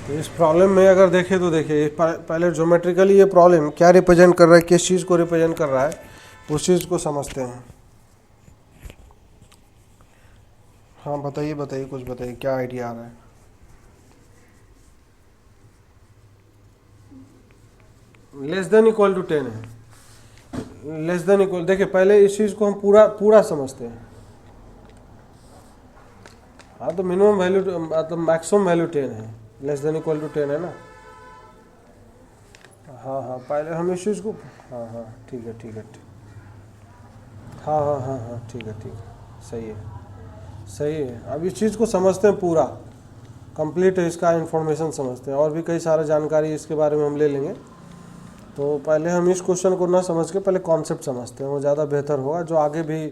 तो इस प्रॉब्लम में अगर देखें तो देखिए पहले ज्योमेट्रिकली ये प्रॉब्लम क्या रिप्रेजेंट कर रहा है, किस चीज़ को रिप्रेजेंट कर रहा है, उस चीज़ को समझते हैं। हाँ बताइए बताइए, कुछ बताइए, क्या आइडिया आ रहा है। लेस देन इक्वल टू 10 है। लेस देन इक्वल, देखिए पहले इस चीज़ को हम पूरा पूरा समझते हैं। हाँ तो मिनिमम वैल्यू मतलब मैक्सिमम वैल्यू 10 है, लेस देन इक्वल टू 10 है ना। हाँ हाँ पहले हम इस चीज़ को, हाँ हाँ ठीक है ठीक है ठीक, हाँ हाँ हाँ हाँ ठीक है ठीक है, सही है सही है। अब इस चीज़ को समझते हैं पूरा कंप्लीट, इसका इंफॉर्मेशन समझते हैं, और भी कई सारा जानकारी इसके बारे में हम ले लेंगे। तो पहले हम इस क्वेश्चन को ना समझ के पहले कॉन्सेप्ट समझते हैं, वो ज़्यादा बेहतर होगा, जो आगे भी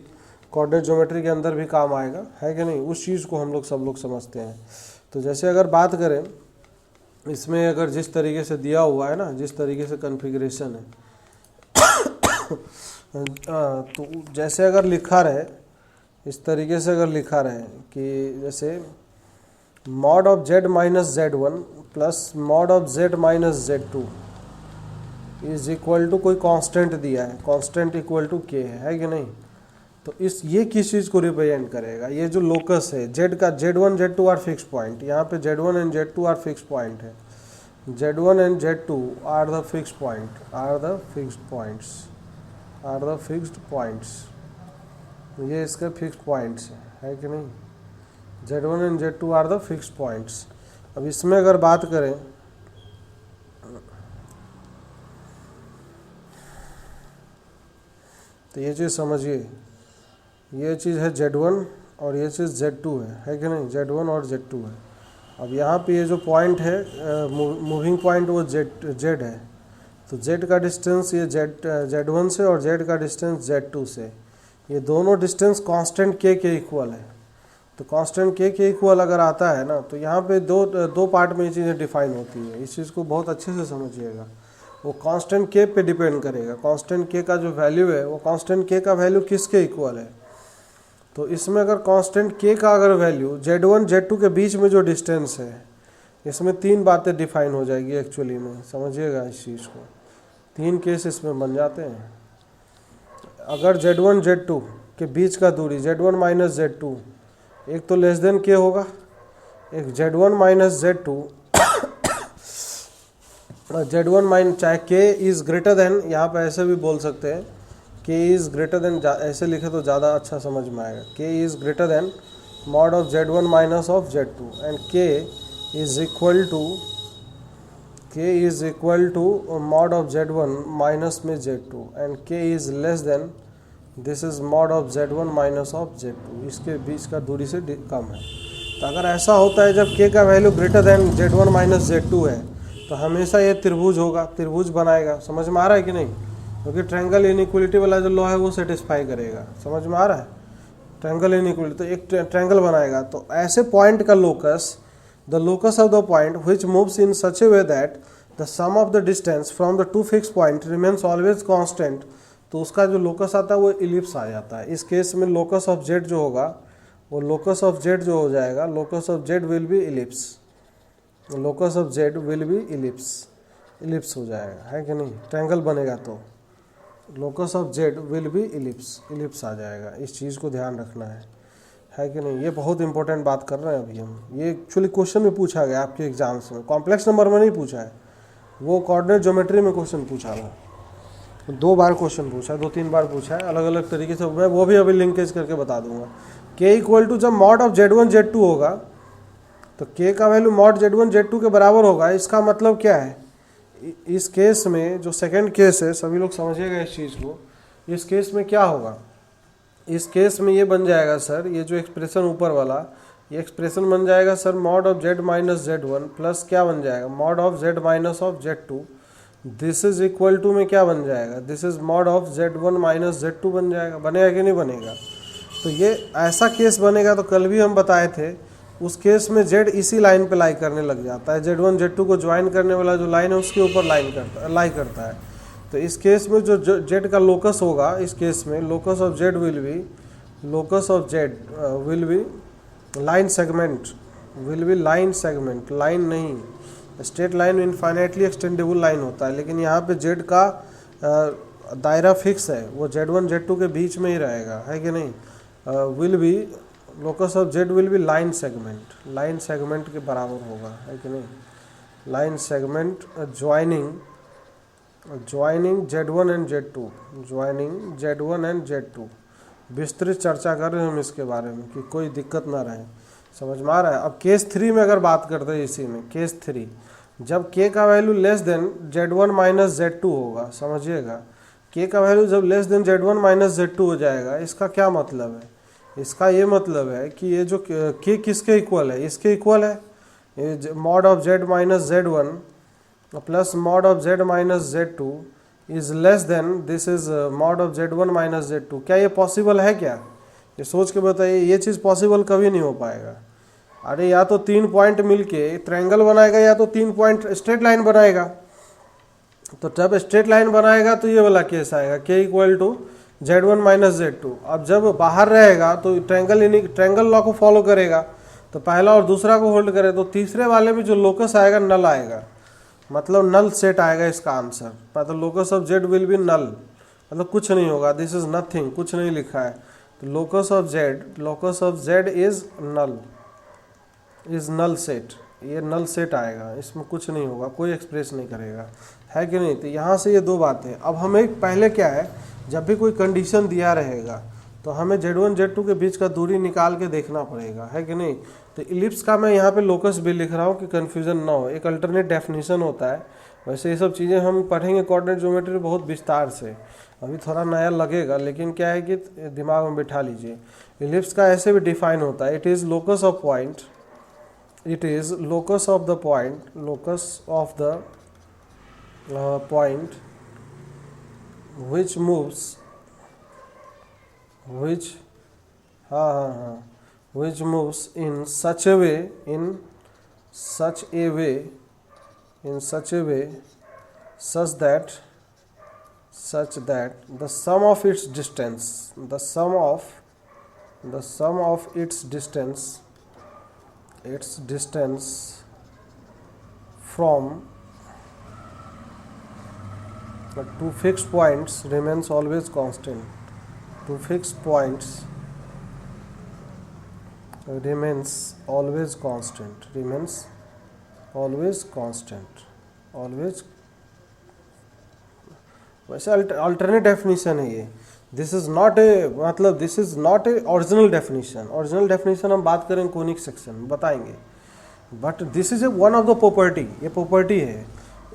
कोऑर्डिनेट ज्योमेट्री के अंदर भी काम आएगा, है कि नहीं। उस चीज़ को हम लोग सब लोग समझते हैं। तो जैसे अगर बात करें इसमें, अगर जिस तरीके से दिया हुआ है ना, जिस तरीके से कन्फिग्रेशन है तो जैसे अगर लिखा रहे, इस तरीके से अगर लिखा रहे कि जैसे mod of z minus z1 plus mod of z minus z2 is equal to कोई कांस्टेंट दिया है, कांस्टेंट इक्वल टू k है कि नहीं। तो इस ये किस चीज़ को रिप्रेजेंट करेगा, ये जो लोकस है z का, z1 z2 are fix point, यहाँ पे z1 and z2 are fix point है, z1 and z2 are the fix point, are the fixed points, are the fixed points, ये इसका फिक्स पॉइंट्स है कि नहीं। z1 and z2 are the fixed points. अब इसमें अगर बात करें तो ये चीज़ समझिए, ये चीज़ है z1 और ये चीज़ z2 है कि नहीं, z1 और z2 है। अब यहाँ पे ये जो पॉइंट है मूविंग पॉइंट, वो z है, तो z का डिस्टेंस ये z1 से और z का डिस्टेंस z2 से, ये दोनों डिस्टेंस कांस्टेंट k के इक्वल है। तो कांस्टेंट k के इक्वल अगर आता है ना, तो यहाँ पे दो पार्ट में ये चीज़ें डिफाइन होती है, इस चीज़ को बहुत अच्छे से समझिएगा। वो कांस्टेंट k पे डिपेंड करेगा, कांस्टेंट k का जो वैल्यू है वो कांस्टेंट k का वैल्यू किसके इक्वल है। तो इसमें अगर कांस्टेंट k का अगर वैल्यू z1 z2 के बीच में जो डिस्टेंस है, इसमें तीन बातें डिफाइन हो जाएगी एक्चुअली में, समझिएगा इस चीज़ को। तीन केस इसमें बन जाते हैं। अगर z1 z2 के बीच का दूरी z1 माइनस z2, एक तो लेस देन k होगा, एक z1 minus z2 z1 mine, चाहे k इज़ ग्रेटर देन, यहाँ पे ऐसे भी बोल सकते हैं k इज़ ग्रेटर देन, ऐसे लिखे तो ज़्यादा अच्छा समझ में आएगा, k is greater than mod of z1 minus of z2 and k is equal to mod of z1 minus में z2 and k is less than this is mod of z1 minus of z2, इसके बीच का दूरी से कम है। तो अगर ऐसा होता है जब k का value greater than z1 minus z2 है, तो हमेशा ये त्रिभुज होगा, त्रिभुज बनाएगा। समझ में आ रहा है कि नहीं, क्योंकि ट्रायंगल इनइक्वलिटी वाला जो लॉ है वो सेटिस्फाई करेगा। समझ में आ रहा है, ट्रायंगल इनइक्वलिटी तो एक ट्रायंगल बनाएगा। तो ऐसे पॉइंट का locus, the locus of the point which moves in such a way that the sum of the distance from the two fix point remains always constant, तो उसका जो लोकस आता है वो इलिप्स आ जाता है। इस केस में लोकस ऑफ जेड जो होगा, वो लोकस ऑफ जेड जो हो जाएगा, locus of Z will be ellipse, locus of Z will be ellipse हो जाएगा, है कि नहीं। ट्रायंगल बनेगा तो locus of Z will be ellipse आ जाएगा। इस चीज़ को ध्यान रखना है कि नहीं। ये बहुत इंपॉर्टेंट बात कर रहे हैं अभी हम। ये एक्चुअली क्वेश्चन में पूछा गया आपके एग्जाम्स में, कॉम्प्लेक्स नंबर में नहीं पूछा है, वो कोऑर्डिनेट ज्योमेट्री में क्वेश्चन पूछा था। 2 बार क्वेश्चन पूछा है, 2-3 बार पूछा है अलग अलग तरीके से। मैं वो भी अभी लिंकेज करके बता दूंगा। k इक्वल टू जब मॉड ऑफ z1 z2 होगा, तो k का वैल्यू मॉड z1 z2 के बराबर होगा। इसका मतलब क्या है, इस केस में जो सेकंड केस है, सभी लोग समझिएगा इस चीज़ को। इस केस में क्या होगा, इस केस में ये बन जाएगा सर, ये जो एक्सप्रेशन ऊपर वाला, ये एक्सप्रेशन बन जाएगा sir mod of z minus z1 plus क्या बन जाएगा, mod of z minus of z2। This is equal to में क्या बन जाएगा, this is mod of z1 minus z2 बन जाएगा। बनेगा कि नहीं बनेगा। तो ये ऐसा केस बनेगा। तो कल भी हम बताए थे, उस केस में z इसी लाइन पे लाई करने लग जाता है, z1 z2 को ज्वाइन करने वाला जो लाइन है उसके ऊपर लाई करता है। तो इस केस में जो z का लोकस होगा, इस केस में locus of z will be line segment, line नहीं, straight line infinitely extendable line होता है, लेकिन यहाँ पे जेड का दायरा फिक्स है, वो Z1 Z2 के बीच में ही रहेगा, है कि नहीं। Will be locus of Z will be line segment के बराबर होगा, है कि नहीं। Line segment joining Z1 and Z2 विस्तृत चर्चा कर रहे हैं हम इसके बारे में कि कोई दिक्कत ना रहे, समझ में आ रहा है। अब केस 3 में अगर बात करते हैं, इसी में केस 3 जब k का value less than Z1 minus Z2 होगा, समझिएगा k का वैल्यू जब less than Z1 minus Z2 हो जाएगा, इसका क्या मतलब है, इसका ये मतलब है कि ये जो k किसके इक्वल है, इसके इक्वल है, ये mod of Z minus Z1 plus mod of Z minus Z2 is less than this is mod of Z1 minus Z2। क्या ये पॉसिबल है क्या, ये सोच के बताइए, ये चीज़ पॉसिबल कभी नहीं हो पाएगा। अरे या तो 3 पॉइंट मिलके ट्रायंगल बनाएगा या तो 3 पॉइंट स्ट्रेट लाइन बनाएगा। तो जब स्ट्रेट लाइन बनाएगा तो ये वाला केस आएगा k equal to Z1 minus Z2। अब जब बाहर रहेगा तो ट्रायंगल लॉ को फॉलो करेगा, तो पहला और दूसरा को होल्ड करे तो तीसरे वाले में जो लोकस आएगा नल आएगा, मतलब नल सेट आएगा इसका आंसर। मतलब locus of Z will be null, मतलब कुछ नहीं होगा, दिस इज नथिंग, कुछ नहीं लिखा है। तो locus of Z is null set, ये नल सेट आएगा, इसमें कुछ नहीं होगा, कोई एक्सप्रेस नहीं करेगा, है कि नहीं। तो यहाँ से ये दो बातें। अब हमें पहले क्या है, जब भी कोई कंडीशन दिया रहेगा तो हमें Z1 Z2 के बीच का दूरी निकाल के देखना पड़ेगा, है कि नहीं। तो इलिप्स का मैं यहाँ पे लोकस भी लिख रहा हूँ कि कन्फ्यूजन ना हो, एक अल्टरनेट डेफिनेशन होता है। वैसे ये सब चीज़ें हम पढ़ेंगे कोऑर्डिनेट ज्योमेट्री बहुत विस्तार से, अभी थोड़ा नया लगेगा, लेकिन क्या है कि दिमाग में बिठा लीजिए। इलिप्स का ऐसे भी डिफाइन होता है, it is locus of the point which moves in such a way such that the sum of its distance from the two fixed points remains always constant. Two fixed points remains always constant. वैसे alternate definition है ये, this is not a original definition हम बात करेंगे conic section में बताएंगे, but this is a one of the property, ये property है,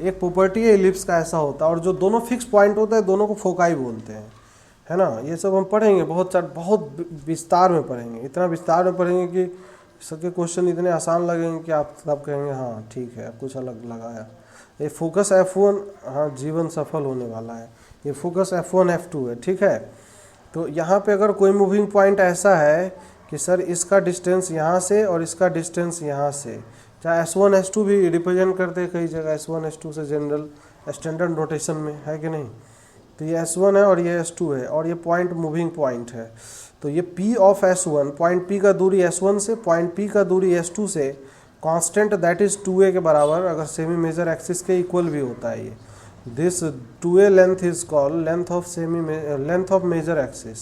एक प्रॉपर्टी है इलिप्स का ऐसा होता है। और जो दोनों फिक्स पॉइंट होता है दोनों को फोकाई बोलते हैं, है ना। ये सब हम पढ़ेंगे बहुत विस्तार में पढ़ेंगे, इतना विस्तार में पढ़ेंगे कि सबके क्वेश्चन इतने आसान लगेंगे कि आप सब कहेंगे हाँ ठीक है, कुछ अलग लगाया। ये फोकस F1, हाँ जीवन सफल होने वाला है, ये फोकस F1 F2 है, ठीक है। तो यहाँ पे अगर कोई मूविंग पॉइंट ऐसा है कि सर इसका डिस्टेंस यहाँ से और इसका डिस्टेंस यहाँ से, चाहे S1 S2 भी रिप्रेजेंट करते हैं कई जगह, S1 S2 से जनरल स्टैंडर्ड नोटेशन में, है कि नहीं। तो ये S1 है और ये S2 है और ये पॉइंट मूविंग पॉइंट है। तो ये P of S1, point P का दूरी S1 से, पॉइंट P का दूरी S2 से कांस्टेंट दैट इज 2a के बराबर अगर सेमी मेजर एक्सिस के इक्वल भी होता है। ये this 2a length is called length of major axis,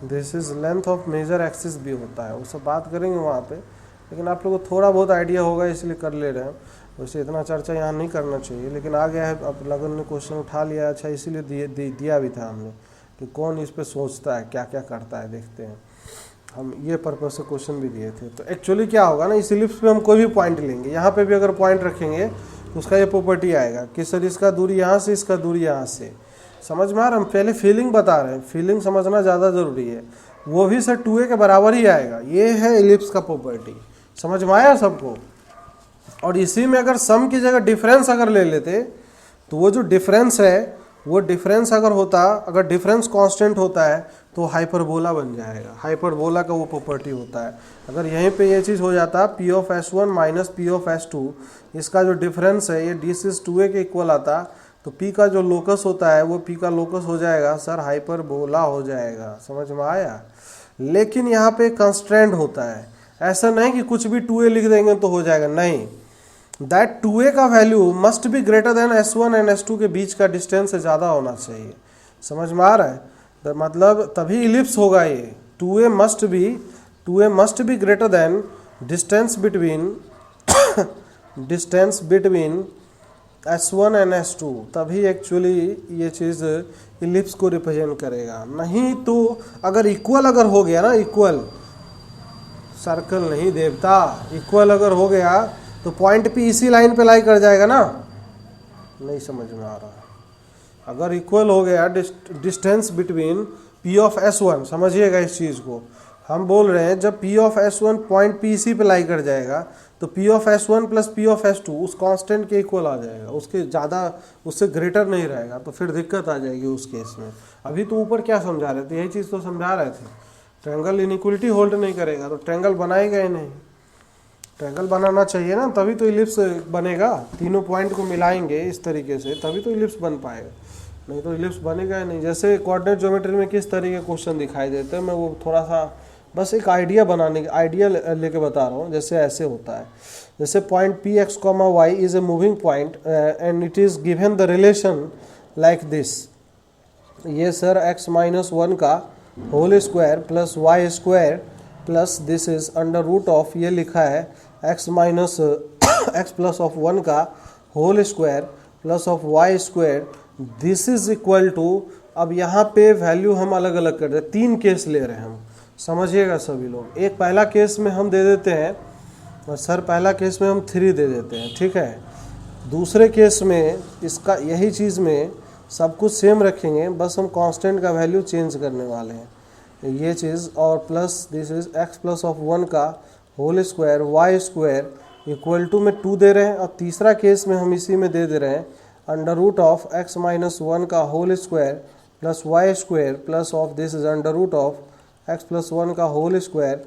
this is length of major axis भी होता है, वो सब बात करेंगे वहाँ पे, लेकिन आप लोगों को थोड़ा बहुत आइडिया होगा इसलिए कर ले रहे हैं। वैसे इतना चर्चा यहाँ नहीं करना चाहिए, लेकिन आ गया है, अब लगन ने क्वेश्चन उठा लिया, अच्छा इसीलिए दिया भी था हमने कि कौन इस पे सोचता है, क्या क्या करता है, देखते हैं। हम ये पर्पज से क्वेश्चन भी दिए थे। तो एक्चुअली क्या होगा ना, इस इलिप्स पे हम कोई भी पॉइंट लेंगे, यहाँ पे भी अगर पॉइंट रखेंगे तो उसका ये प्रॉपर्टी आएगा कि सर इसका दूरी यहाँ से, इसका दूरी यहाँ से, समझ में आ रहा है। हम पहले फीलिंग बता रहे हैं, फीलिंग समझना ज़्यादा ज़रूरी है। वो भी सर 2a के बराबर ही आएगा, ये है इलिप्स का प्रॉपर्टी, समझ में आया सबको। और इसी में अगर सम की जगह डिफरेंस अगर ले लेते तो वो जो डिफरेंस है, वो डिफरेंस अगर डिफरेंस कांस्टेंट होता है तो हाइपरबोला बन जाएगा, हाइपरबोला का वो प्रॉपर्टी होता है। अगर यहीं पे ये चीज़ हो जाता P of S1 minus P of S2, इसका जो डिफरेंस है ये d से 2a के इक्वल आता, तो P का जो लोकस होता है वो P का लोकस हो जाएगा सर हाइपरबोला हो जाएगा, समझ में आया। लेकिन यहाँ पे कंस्ट्रेंट होता है, ऐसा नहीं कि कुछ भी 2a लिख देंगे तो हो जाएगा, नहीं, दैट 2a का value must be greater than S1 and S2 के बीच का डिस्टेंस से ज़्यादा होना चाहिए। समझ में आ रहा है? तो मतलब तभी इलिप्स होगा ये। 2a must be greater than distance between S1 and S2, तभी एक्चुअली ये चीज़ इलिप्स को रिप्रेजेंट करेगा। नहीं तो अगर इक्वल अगर हो गया ना, इक्वल सर्कल नहीं देवता, इक्वल अगर हो गया तो पॉइंट P इसी लाइन पे लाई कर जाएगा ना। नहीं समझ में आ रहा। अगर इक्वल हो गया distance between P of S1, समझिएगा इस चीज़ को, हम बोल रहे हैं जब P of S1 point P इसी पे लाई कर जाएगा तो P of S1 plus P of S2 उस कांस्टेंट के इक्वल आ जाएगा, उसके ज़्यादा, उससे ग्रेटर नहीं रहेगा, तो फिर दिक्कत आ जाएगी उस केस में। अभी तो ऊपर क्या समझा रहे थे, यही चीज़ तो समझा रहे थे। ट्रायंगल इनइक्वलिटी होल्ड नहीं करेगा तो ट्रायंगल बनाएगा ही नहीं। ट्रायंगल बनाना चाहिए ना, तभी तो इलिप्स बनेगा। तीनों पॉइंट को मिलाएंगे इस तरीके से तभी तो इलिप्स बन पाएगा, नहीं तो इलिप्स बनेगा ही नहीं। जैसे कोऑर्डिनेट ज्योमेट्री में किस तरीके के क्वेश्चन दिखाई देते हैं, मैं वो थोड़ा सा बस एक आइडिया लेके बता रहा हूँ। जैसे ऐसे होता है, जैसे point P X comma Y is a moving point and it is given the relation like this. ये सर x-1 का whole square plus Y square plus this is under root of, ये लिखा है x प्लस ऑफ 1 का whole square plus of Y square, this is equal to. अब यहाँ पे value हम अलग अलग कर देते हैं, 3 केस ले रहे हैं हम, समझिएगा सभी लोग। एक पहला केस में हम दे देते हैं, और सर पहला केस में हम 3 दे देते हैं, ठीक है। दूसरे केस में इसका यही चीज़ में सब कुछ सेम रखेंगे, बस हम कांस्टेंट का वैल्यू चेंज करने वाले हैं, ये चीज़। और plus this is x plus of 1 का whole square Y square equal to में 2 दे रहे हैं। और तीसरा केस में हम इसी में दे दे रहे हैं अंडर रूट ऑफ x-1 का whole square plus Y square plus of this is under root of x plus 1 का whole square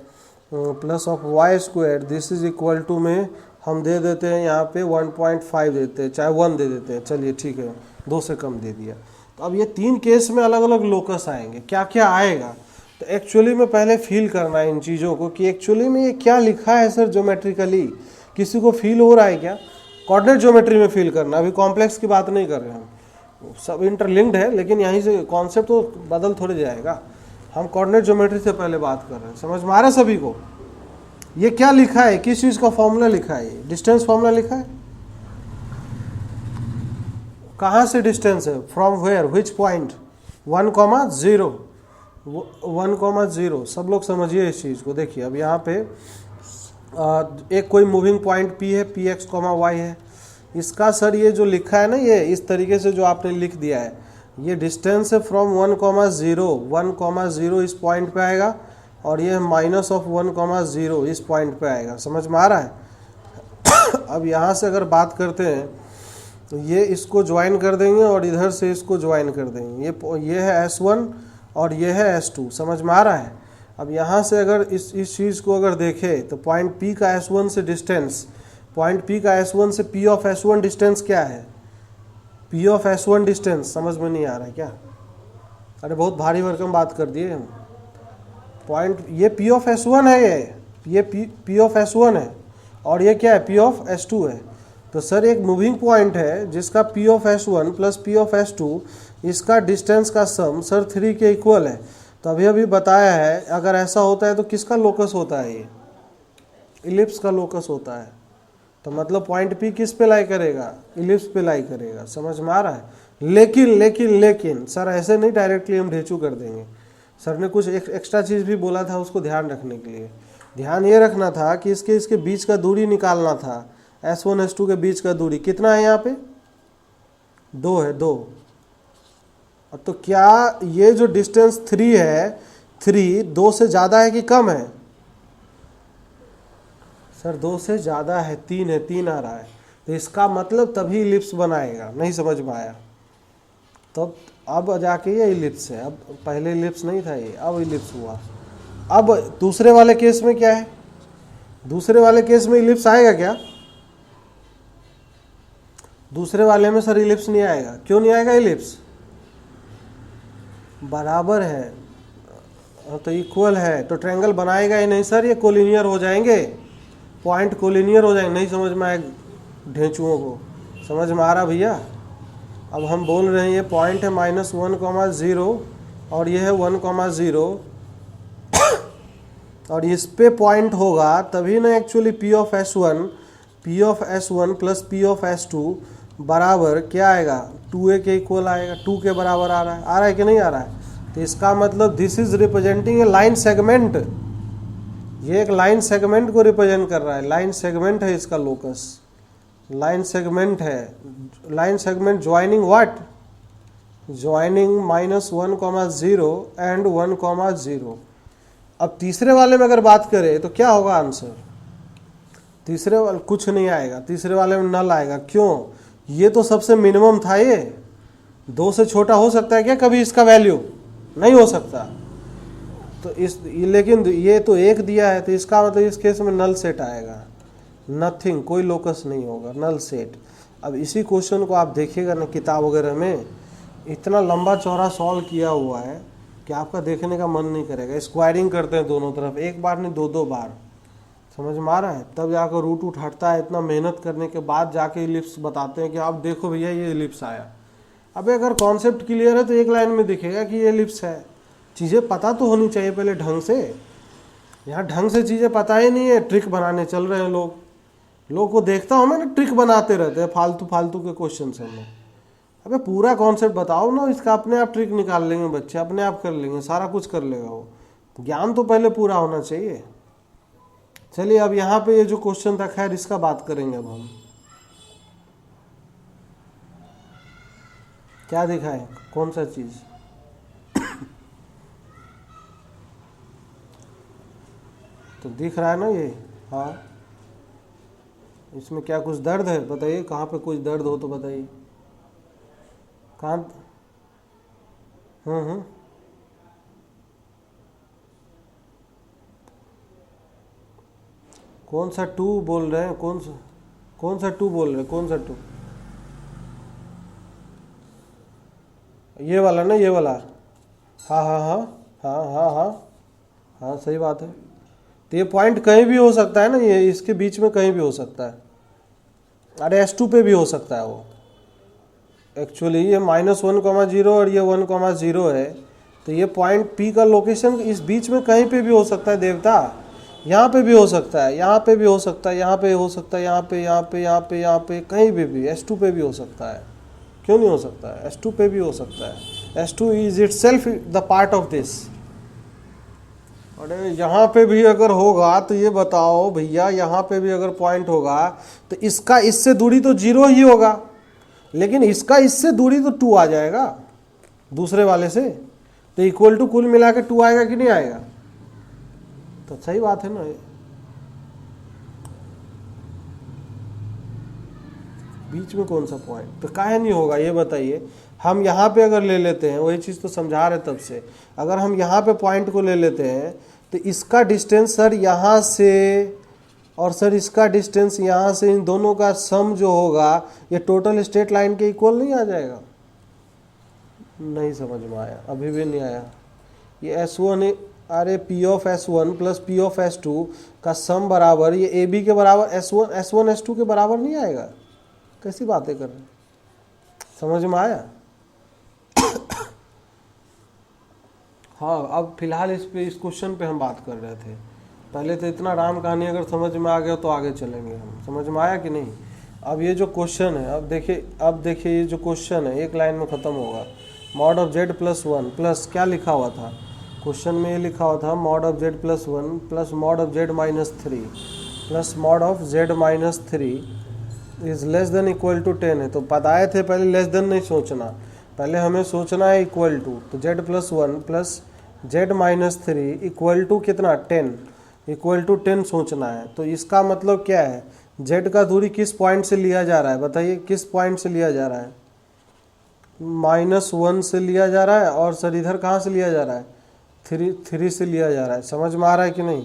plus of Y square, this is equal to में हम दे देते हैं यहाँ पे 1.5 देते हैं, चाहे 1 दे देते हैं, चलिए ठीक है, 2 से कम दे दिया। तो अब ये 3 केस में अलग अलग लोकस आएंगे, क्या क्या आएगा तो एक्चुअली में पहले फील करना है इन चीज़ों को कि एक्चुअली में ये क्या लिखा है सर ज्योमेट्रिकली। किसी को फील हो रहा है क्या? कोऑर्डिनेट ज्योमेट्री में फील करना, अभी कॉम्प्लेक्स की बात नहीं कर रहे हम, सब इंटरलिंक्ड है, लेकिन यहीं से कॉन्सेप्ट तो बदल थोड़े जाएगा। हम कोऑर्डिनेट ज्योमेट्री से पहले बात कर रहे हैं, समझ में आ रहा है सभी को? ये क्या लिखा है, किस चीज़ का फॉर्मूला लिखा है? डिस्टेंस फॉर्मूला लिखा है। कहाँ से डिस्टेंस है? From where, which point? 1,0, 1,0। सब लोग समझिए इस चीज़ को। देखिए अब यहाँ पे एक कोई मूविंग पॉइंट P है, पी एक्स कॉमा वाई है। इसका सर ये जो लिखा है ना, ये इस तरीके से जो आपने लिख दिया है, ये डिस्टेंस है फ्रॉम 1,0, 1,0 इस पॉइंट पे आएगा, और ये माइनस ऑफ 1,0 इस पॉइंट पे आएगा। समझ में आ रहा है? अब यहाँ से अगर बात करते हैं तो ये इसको ज्वाइन कर देंगे और इधर से इसको ज्वाइन कर देंगे। ये है S1 और ये है S2, समझ में आ रहा है? अब यहाँ से अगर इस चीज़ को अगर देखें तो पॉइंट P का S1 से डिस्टेंस, पॉइंट P का S1 से P ऑफ S1 डिस्टेंस क्या है? P ऑफ S1 डिस्टेंस समझ में नहीं आ रहा है क्या? अरे बहुत भारी भरकम बात कर दिए हम। पॉइंट ये P ऑफ S1 है, ये P ऑफ S1 है, और ये क्या है? P ऑफ S2 है। तो सर एक मूविंग पॉइंट है जिसका P of S1 plus P of S2, इसका डिस्टेंस का सम सर 3 के इक्वल है। तो अभी बताया है, अगर ऐसा होता है तो किसका लोकस होता है? ये इलिप्स का लोकस होता है। तो मतलब पॉइंट P किस पे लाई करेगा? इलिप्स पे लाई करेगा। समझ में आ रहा है? लेकिन सर ऐसे नहीं डायरेक्टली हम ढेचू कर देंगे। सर ने कुछ एक्स्ट्रा चीज़ भी बोला था, उसको ध्यान रखने के लिए। ध्यान ये रखना था कि इसके बीच का दूरी निकालना था। S1 S2 के बीच का दूरी कितना है? यहाँ पे 2 है, 2। तो क्या ये जो डिस्टेंस 3 है, 3 2 से ज़्यादा है कि कम है? सर 2 से ज़्यादा है, 3 है, 3 आ रहा है। तो इसका मतलब तभी इलिप्स बनाएगा। नहीं समझ में आया? तो अब जाके ये इलिप्स है। अब पहले इलिप्स नहीं था ये, अब इलिप्स हुआ। अब दूसरे वाले केस में क्या है? दूसरे वाले केस में इलिप्स आएगा क्या? दूसरे वाले में सर इलिप्स नहीं आएगा। क्यों नहीं आएगा इलिप्स? बराबर है तो इक्वल है, तो ट्रायंगल बनाएगा ही नहीं सर, ये कोलिनियर हो जाएंगे, पॉइंट कोलिनियर हो जाएंगे। नहीं समझ में आएगा? ढेंचुओं को। समझ में आ रहा भैया? अब हम बोल रहे हैं ये पॉइंट है -1,0 और ये है 1,0 और इस पे पॉइंट होगा तभी ना actually P of S1 plus P of S2 बराबर क्या आएगा, 2a के इक्वल आएगा, 2 के बराबर आ रहा है कि नहीं आ रहा है? तो इसका मतलब this is representing A line segment, ये एक लाइन सेगमेंट को रिप्रेजेंट कर रहा है। लाइन सेगमेंट है इसका लोकस, लाइन सेगमेंट है। Line segment joining what, joining -1,0 and 1,0। अब तीसरे वाले में अगर बात करें तो क्या होगा आंसर? तीसरे वाले कुछ नहीं आएगा, तीसरे वाले में नल आएगा। क्यों? ये तो सबसे मिनिमम था, ये 2 से छोटा हो सकता है क्या कभी इसका वैल्यू? नहीं हो सकता। तो लेकिन ये तो 1 दिया है, तो इसका मतलब इस केस में नल सेट आएगा, नथिंग, कोई लोकस नहीं होगा, नल सेट। अब इसी क्वेश्चन को आप देखिएगा ना किताब वगैरह में, इतना लंबा चौड़ा सॉल्व किया हुआ है कि आपका देखने का मन नहीं करेगा। स्क्वायरिंग करते हैं दोनों तरफ, एक बार नहीं 2-2 बार। समझ में आ रहा है? तब जाकर रूट उठाता है, इतना मेहनत करने के बाद जाके इलिप्स बताते हैं कि आप देखो भैया ये इलिप्स आया। अबे अगर कॉन्सेप्ट क्लियर है तो एक लाइन में दिखेगा कि ये इलिप्स है। चीज़ें पता तो होनी चाहिए पहले ढंग से। यहाँ ढंग से चीज़ें पता ही नहीं है, ट्रिक बनाने चल रहे हैं लोग को देखता हूँ मैं ना, ट्रिक बनाते रहते हैं फालतू के क्वेश्चन से हम। अबे पूरा कॉन्सेप्ट बताओ ना, इसका अपने आप ट्रिक निकाल लेंगे बच्चे, अपने आप कर लेंगे, सारा कुछ कर लेगा वो। ज्ञान तो पहले पूरा होना चाहिए। चलिए अब यहाँ पे ये जो क्वेश्चन था, खैर इसका बात करेंगे अब हम। क्या दिखाए, कौन सा चीज? तो दिख रहा है ना ये, हाँ। इसमें क्या कुछ दर्द है? बताइए, कहाँ पे कुछ दर्द हो तो बताइए। कहाँ? कौन सा 2 बोल रहे हैं? कौन सा 2 बोल रहे हैं? कौन सा 2? ये वाला ना, ये वाला। हाँ हाँ हाँ हाँ हाँ हाँ हाँ, सही बात है। तो ये पॉइंट कहीं भी हो सकता है ना, ये इसके बीच में कहीं भी हो सकता है। अरे S2 पे भी हो सकता है वो। एक्चुअली ये -1,0 और ये 1,0 है, तो ये पॉइंट P का लोकेशन इस बीच में कहीं पे भी हो सकता है देवता। यहाँ पे भी हो सकता है, यहाँ पे भी हो सकता है, यहाँ पे हो सकता है, यहाँ पे, यहाँ पे, यहाँ पे, यहाँ पे, कहीं भी S2 पे भी हो सकता है। क्यों नहीं हो सकता है? S2 पे भी हो सकता है। S2 is it self the part of this. अरे यहाँ पे भी अगर होगा तो ये बताओ भैया, यहाँ पे भी अगर पॉइंट होगा तो इसका इससे दूरी तो 0 ही होगा, लेकिन इसका इससे दूरी तो 2 आ जाएगा दूसरे वाले से। तो इक्वल टू कुल मिला के 2 आएगा कि नहीं आएगा? तो सही बात है ना। बीच में कौन सा पॉइंट? तो काहे नहीं होगा ये बताइए। हम यहाँ पे अगर ले लेते हैं, वही चीज़ तो समझा रहे तब से, अगर हम यहाँ पे पॉइंट को ले लेते हैं तो इसका डिस्टेंस सर यहाँ से और सर इसका डिस्टेंस यहाँ से, इन दोनों का सम जो होगा ये टोटल स्ट्रेट लाइन के इक्वल नहीं आ जाएगा? नहीं समझ में आया, अभी भी नहीं आया। ये S1, अरे P of S1 plus P of S2 का सम बराबर ये AB के बराबर S1 S2 के बराबर नहीं आएगा? कैसी बातें कर रहे हैं? समझ में आया? हाँ, अब फिलहाल इस क्वेश्चन पे हम बात कर रहे थे। पहले तो इतना राम कहानी अगर समझ में आ गया तो आगे चलेंगे हम। समझ में आया कि नहीं? अब ये जो क्वेश्चन है, अब देखिए ये जो क्वेश्चन है एक लाइन में ख़त्म होगा। Mod of Z plus 1 plus क्या लिखा हुआ था क्वेश्चन में? ये लिखा हुआ था mod of Z plus 1 plus mod of Z minus 3 plus mod of Z minus 3 is less than equal to 10 है। तो बताए थे पहले लेस देन नहीं सोचना, पहले हमें सोचना है इक्वल टू। तो Z plus 1 plus Z minus 3 equal to कितना? 10, इक्वल टू 10 सोचना है। तो इसका मतलब क्या है? Z का दूरी किस पॉइंट से लिया जा रहा है? बताइए किस पॉइंट से लिया जा रहा है? -1 से लिया जा रहा है, और सर इधर कहाँ से लिया जा रहा है? 3 से लिया जा रहा है। समझ में आ रहा है कि नहीं?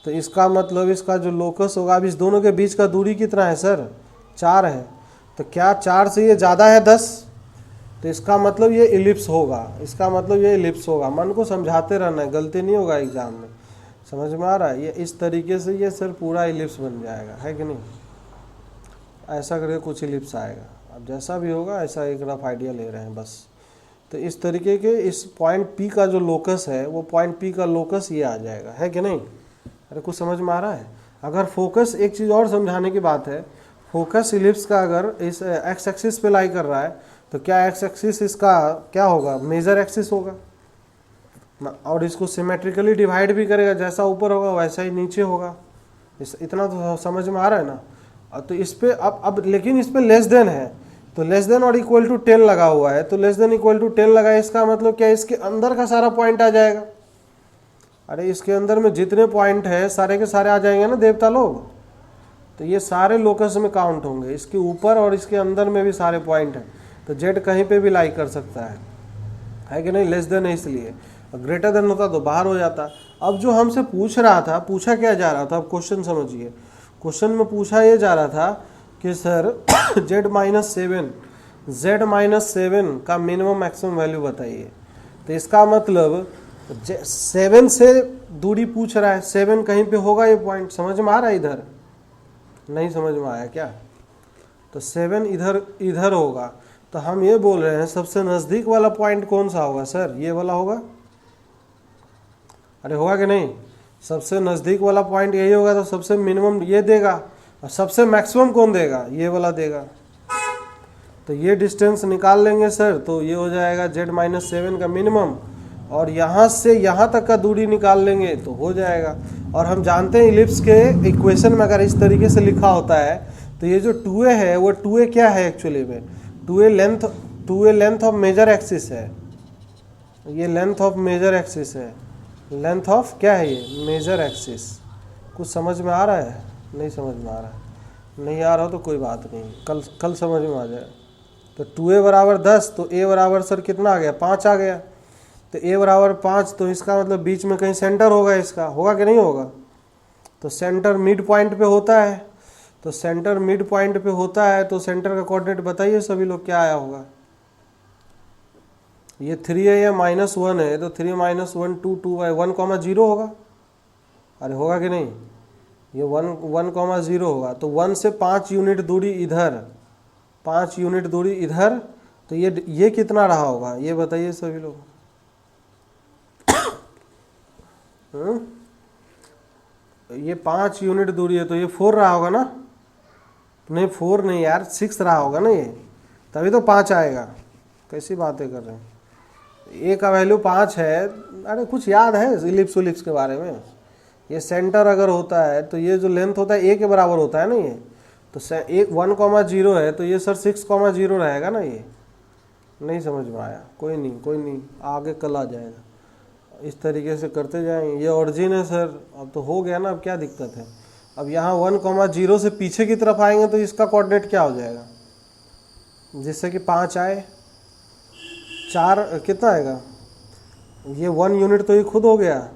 तो इसका मतलब इसका जो लोकस होगा, अब इस दोनों के बीच का दूरी कितना है सर? 4 है। तो क्या 4 से ये ज़्यादा है 10? तो इसका मतलब ये इलिप्स होगा, इसका मतलब ये इलिप्स होगा। मन को समझाते रहना है, गलती नहीं होगा एग्जाम में। समझ में आ रहा है? ये इस तरीके से ये सर पूरा इलिप्स बन जाएगा, है कि नहीं? ऐसा करके कुछ इलिप्स आएगा। अब जैसा भी होगा ऐसा एक रफ आइडिया ले रहे हैं बस। तो इस तरीके के इस पॉइंट पी का जो लोकस है वो पॉइंट पी का लोकस ये आ जाएगा, है कि नहीं? अरे कुछ समझ में आ रहा है? अगर फोकस, एक चीज़ और समझाने की बात है, फोकस इलिप्स का अगर इस एक्स एक्सिस पे लाई कर रहा है तो क्या एक्स एक्सिस इसका क्या होगा? मेजर एक्सिस होगा, और इसको सिमेट्रिकली डिवाइड भी करेगा, जैसा ऊपर होगा वैसा ही नीचे होगा। इतना तो समझ में आ रहा है ना? तो इस पे अब लेकिन इस पे लेस देन है, तो लेस देन और इक्वल टू 10 लगा हुआ है, तो लेस देन इक्वल टू 10 लगा है, इसका मतलब क्या, इसके अंदर का सारा पॉइंट आ जाएगा। अरे इसके अंदर में जितने पॉइंट है सारे के सारे आ जाएंगे ना देवता लोग, तो ये सारे लोकस में काउंट होंगे, इसके ऊपर और इसके अंदर में भी सारे पॉइंट हैं। तो जेड कहीं पे भी लाई कर सकता है कि नहीं? लेस देन है इसलिए, ग्रेटर देन होता तो बाहर हो जाता। अब जो हमसे पूछ रहा था, पूछा क्या जा रहा था, अब क्वेश्चन समझिए। क्वेश्चन में पूछा ये जा रहा था कि सर z-7 का मिनिमम मैक्सिमम वैल्यू बताइए। तो इसका मतलब 7 से दूरी पूछ रहा है, 7 कहीं पे होगा ये पॉइंट, समझ में आ रहा है? इधर नहीं समझ में आया क्या? तो 7 इधर होगा, तो हम ये बोल रहे हैं सबसे नज़दीक वाला पॉइंट कौन सा होगा सर? ये वाला होगा। अरे होगा कि नहीं? सबसे नज़दीक वाला पॉइंट यही होगा, तो सबसे मिनिमम ये देगा, और सबसे मैक्सिमम कौन देगा? ये वाला देगा। तो ये डिस्टेंस निकाल लेंगे सर, तो ये हो जाएगा z-7 का मिनिमम, और यहाँ से यहाँ तक का दूरी निकाल लेंगे तो हो जाएगा। और हम जानते हैं इलिप्स के इक्वेशन में अगर इस तरीके से लिखा होता है तो ये जो 2a है वो 2a क्या है एक्चुअली में? 2a length of major axis है, ये लेंथ ऑफ मेजर एक्सिस है। लेंथ ऑफ क्या है ये? Major axis. कुछ समझ में आ रहा है? नहीं समझ में आ रहा है? नहीं आ रहा हो तो कोई बात नहीं, कल समझ में आ जाए। तो 2a बराबर 10, तो a बराबर सर कितना आ गया? 5 आ गया। तो a बराबर 5, तो इसका मतलब बीच में कहीं सेंटर होगा इसका, होगा कि नहीं होगा? तो सेंटर मिड पॉइंट पे होता है, तो सेंटर मिड पॉइंट पे होता है, तो सेंटर का कोऑर्डिनेट बताइए सभी लोग, क्या आया होगा? ये 3 है या -1 है, तो 3 - 1 2 2 1,0 होगा। अरे होगा कि नहीं? ये 1,0 होगा, तो 1 से 5 यूनिट दूरी इधर, 5 यूनिट दूरी इधर, तो ये कितना रहा होगा? ये बताइए सभी लोग। ये 5 यूनिट दूरी है, तो ये 4 रहा होगा ना? नहीं 4 नहीं यार, 6 रहा होगा ना ये, तभी तो 5 आएगा। कैसी बातें कर रहे हैं? ए का वैल्यू 5 है। अरे कुछ याद है इलिप्स उलिप्स के बारे में? ये सेंटर अगर होता है तो ये जो लेंथ होता है ए के बराबर होता है ना ये, तो 1,0 है, तो ये सर 6,0 रहेगा ना। ये नहीं समझ में आया? कोई नहीं, आगे कल आ जाएगा। इस तरीके से करते जाएंगे। ये ऑरिजिन है सर, अब तो हो गया ना, अब क्या दिक्कत है? अब यहाँ 1,0 से पीछे की तरफ आएंगे तो इसका कोऑर्डिनेट क्या हो जाएगा, जिससे कि 5 आए? 4 कितना आएगा? ये 1 यूनिट तो ये खुद हो गया,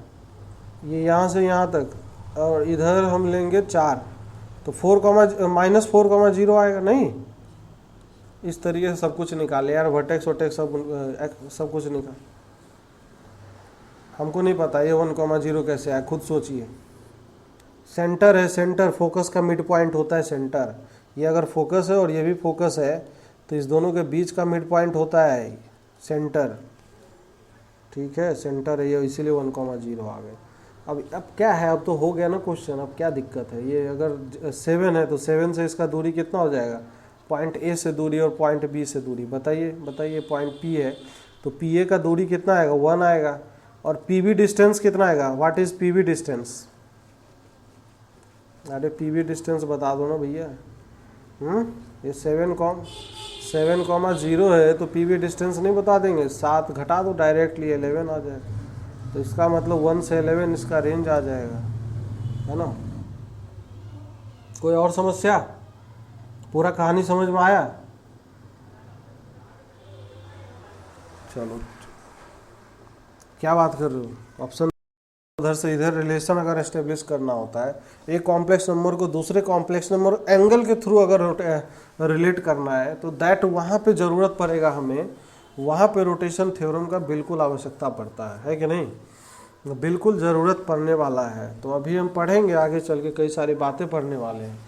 ये यहाँ से यहाँ तक, और इधर हम लेंगे 4, तो -4,0 आएगा। नहीं, इस तरीके से सब कुछ निकाले यार, वर्टेक्स वर्टेक्स सब कुछ निकाल। हमको नहीं पता ये 1,0 कैसे आया, खुद सोचिए। सेंटर है, सेंटर फोकस का मिड पॉइंट होता है सेंटर। ये अगर फोकस है और ये भी फोकस है, तो इस दोनों के बीच का मिड पॉइंट होता है सेंटर। ठीक है, सेंटर है ये, इसीलिए 1,0 आ गए। अब क्या है, अब तो हो गया ना क्वेश्चन, अब क्या दिक्कत है? ये अगर 7 है तो 7 से इसका दूरी कितना हो जाएगा? पॉइंट ए से दूरी और पॉइंट बी से दूरी बताइए। पॉइंट पी है तो पी ए का दूरी कितना आएगा? 1 आएगा। और पी बी डिस्टेंस कितना आएगा? What is P B distance? अरे पी बी डिस्टेंस बता दो ना भैया। ये 7,0 है तो पी बी डिस्टेंस नहीं बता देंगे? 7 घटा दो डायरेक्टली, 11 आ जाएगा। तो इसका मतलब 1 से 11 इसका रेंज आ जाएगा, है ना? कोई और समस्या? पूरा कहानी समझ में आया? चलो, क्या बात कर रहे हो? ऑप्शन उधर से इधर रिलेशन अगर एस्टेब्लिश करना होता है, एक कॉम्प्लेक्स नंबर को दूसरे कॉम्प्लेक्स नंबर एंगल के थ्रू अगर रिलेट करना है, तो दैट वहाँ पे ज़रूरत पड़ेगा हमें, वहाँ पे रोटेशन थ्योरम का बिल्कुल आवश्यकता पड़ता है कि नहीं? बिल्कुल ज़रूरत पड़ने वाला है। तो अभी हम पढ़ेंगे आगे चल के, कई सारी बातें पढ़ने वाले हैं।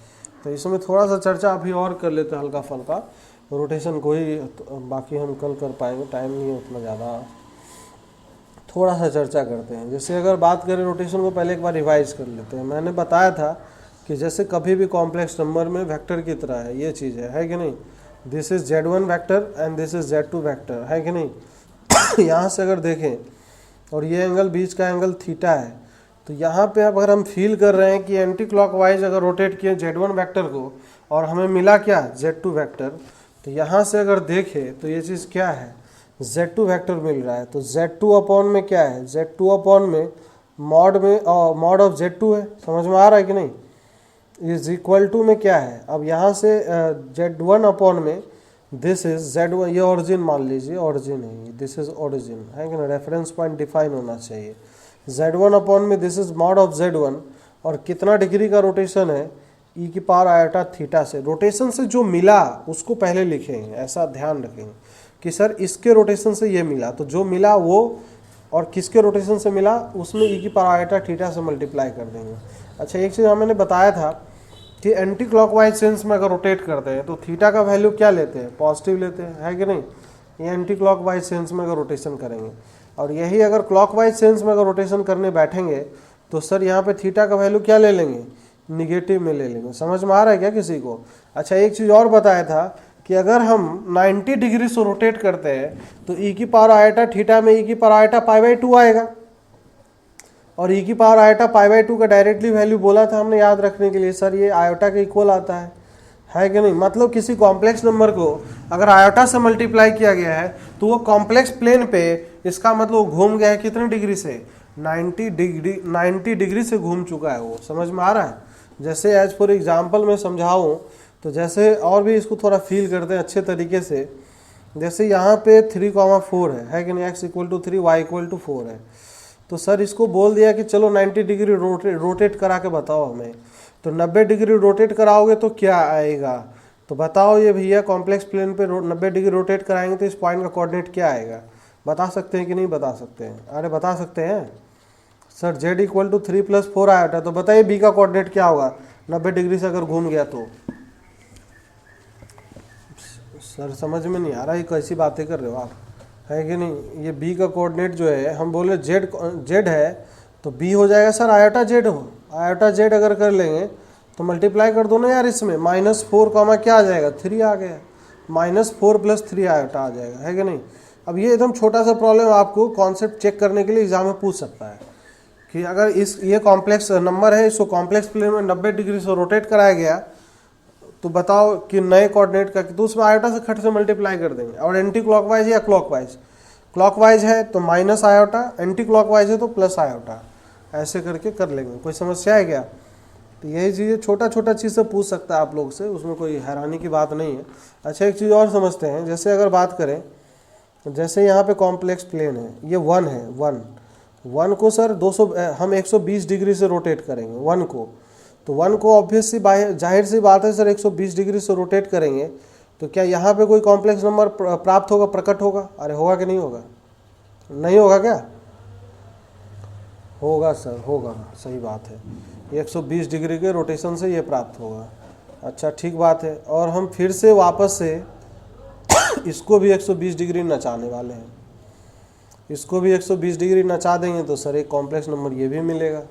तो इसमें थोड़ा सा चर्चा अभी और कर लेते हैं हल्का फुल्का, रोटेशन को ही, बाकी हम कल कर पाएंगे, टाइम नहीं है उतना ज़्यादा। थोड़ा सा चर्चा करते हैं। जैसे अगर बात करें रोटेशन को, पहले एक बार रिवाइज कर लेते हैं। मैंने बताया था कि जैसे कभी भी कॉम्प्लेक्स नंबर में वेक्टर की तरह है, ये चीज़ है कि नहीं। This is Z1 vector and this is Z2 vector, है कि नहीं। यहाँ से अगर देखें और ये एंगल, बीच का एंगल थीटा है, तो यहाँ पे अगर हम फील कर रहे हैं कि एंटी क्लॉकवाइज अगर रोटेट किए Z1 वेक्टर को और हमें मिला क्या, Z2 वेक्टर, तो यहाँ से अगर देखें तो ये चीज़ क्या है, Z2 वेक्टर मिल रहा है। तो Z2 अपॉन में क्या है, Z2 अपॉन में मॉड ऑफ Z2 है, समझ में आ रहा है कि नहीं। इज इक्वल टू में क्या है, अब यहाँ से Z1 अपॉन में दिस इज Z1, ये ओरिजिन मान लीजिए, ओरिजिन है, दिस इज ओरिजिन, है कि ना, रेफरेंस पॉइंट डिफाइन होना चाहिए। Z1 अपॉन में this is mod of Z1, और कितना डिग्री का रोटेशन है, ई की पावर आयोटा थीटा से। रोटेशन से जो मिला उसको पहले लिखेंगे, ऐसा ध्यान रखेंगे कि सर इसके रोटेशन से ये मिला, तो जो मिला वो, और किसके रोटेशन से मिला उसमें ई की पावर आयोटा थीटा से मल्टीप्लाई कर देंगे। अच्छा, एक चीज़ मैंने बताया था कि एंटी क्लॉकवाइज सेंस में अगर रोटेट करते हैं तो थीटा का वैल्यू क्या लेते हैं, पॉजिटिव लेते हैं, है कि नहीं। ये एंटी क्लॉकवाइज सेंस में अगर रोटेशन करेंगे, और यही अगर क्लॉकवाइज सेंस में अगर रोटेशन करने बैठेंगे तो सर यहाँ पे थीटा का वैल्यू क्या ले लेंगे, निगेटिव में ले लेंगे। समझ में आ रहा है क्या किसी को। अच्छा, एक चीज़ और बताया था कि अगर हम 90 डिग्री से रोटेट करते हैं तो ई की पावर आयोटा थीटा में ई की पावर आयोटा π/2 आएगा, और ई की पावर आयोटा π/2 का डायरेक्टली वैल्यू बोला था हमने याद रखने के लिए, सर ये आयोटा के इक्वल आता है कि नहीं। मतलब किसी कॉम्प्लेक्स नंबर को अगर आयोटा से मल्टीप्लाई किया गया है तो वो कॉम्प्लेक्स प्लेन पे, इसका मतलब घूम गया है कितने डिग्री से, 90 डिग्री से घूम चुका है वो। समझ में आ रहा है। जैसे एज फॉर एग्जाम्पल मैं समझाऊँ तो जैसे और भी इसको थोड़ा फील करते हैं अच्छे तरीके से। जैसे यहाँ पे 3,4 है कि नहीं, x = 3 y = 4 है। तो सर इसको बोल दिया कि चलो 90 डिग्री रोटेट करा के बताओ हमें, तो 90 डिग्री रोटेट कराओगे तो क्या आएगा, तो बताओ ये भैया कॉम्प्लेक्स प्लेन पे 90 डिग्री रोटेट कराएंगे तो इस पॉइंट का कोऑर्डिनेट क्या आएगा, बता सकते हैं कि नहीं बता सकते हैं। अरे बता सकते हैं सर, z = 3 + 4 आया था, तो बताइए b का कोऑर्डिनेट क्या होगा 90 डिग्री से अगर घूम गया तो। सर समझ में नहीं आ रहा, ये कैसी बातें कर रहे हो आप, है कि नहीं। ये b का कोऑर्डिनेट जो है, हम बोले z है तो b हो जाएगा सर आयोटा z हो, आयोटा z अगर कर लेंगे तो मल्टीप्लाई कर दो ना यार, इसमें -4 क्या आ जाएगा, 3 आ गया, -4 + 3 आयोटा आ जाएगा, है कि नहीं। अब ये एकदम छोटा सा प्रॉब्लम आपको कॉन्सेप्ट चेक करने के लिए एग्जाम में पूछ सकता है कि अगर ये कॉम्प्लेक्स नंबर है, इसको कॉम्प्लेक्स प्लेन में 90 डिग्री से रोटेट कराया गया तो बताओ कि नए कोऑर्डिनेट का, तो उसमें आयोटा से खट से मल्टीप्लाई कर देंगे। और एंटी क्लॉकवाइज या क्लॉकवाइज, क्लॉकवाइज है तो माइनस आयोटा, एंटी क्लॉकवाइज है तो प्लस आयोटा, ऐसे करके कर लेंगे। कोई समस्या है क्या। तो यही चीज़ छोटा छोटा चीज़ से पूछ सकता है आप लोग से, उसमें कोई हैरानी की बात नहीं है। अच्छा, एक चीज़ और समझते हैं। जैसे अगर बात करें, जैसे यहाँ पे कॉम्प्लेक्स प्लेन है, ये 1 है, 1 को सर 200 हम 120 डिग्री से रोटेट करेंगे 1 को, तो 1 को ऑब्वियसली जाहिर सी बात है सर 120 डिग्री से रोटेट करेंगे तो क्या यहाँ पे कोई कॉम्प्लेक्स नंबर प्राप्त होगा, प्रकट होगा। अरे होगा कि नहीं होगा, नहीं होगा क्या, होगा सर, होगा, सही बात है, 120 डिग्री के रोटेशन से ये प्राप्त होगा। अच्छा ठीक बात है। और हम फिर से वापस से इसको भी 120 डिग्री नचाने वाले हैं, इसको भी 120 डिग्री नचा देंगे तो सर एक कॉम्प्लेक्स नंबर ये भी मिलेगा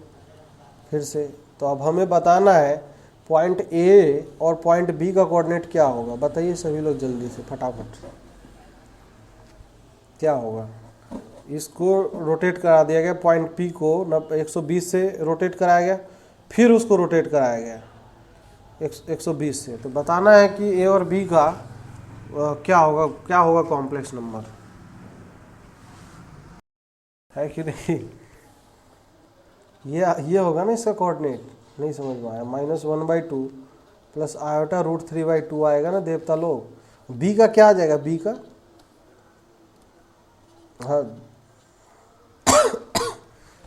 फिर से। तो अब हमें बताना है पॉइंट ए और पॉइंट बी का कोऑर्डिनेट क्या होगा, बताइए सभी लोग जल्दी से फटाफट, क्या होगा। इसको रोटेट करा दिया गया, पॉइंट पी को 120 से रोटेट कराया गया, फिर उसको रोटेट कराया गया 120 से, तो बताना है कि ए और बी का क्या होगा कॉम्प्लेक्स नंबर, है कि नहीं। ये होगा ना इसका कोऑर्डिनेट, नहीं समझ में आया, -1/2 प्लस आयोटा √3/2 आएगा ना देवता लोग। बी का क्या आ जाएगा, बी का, हाँ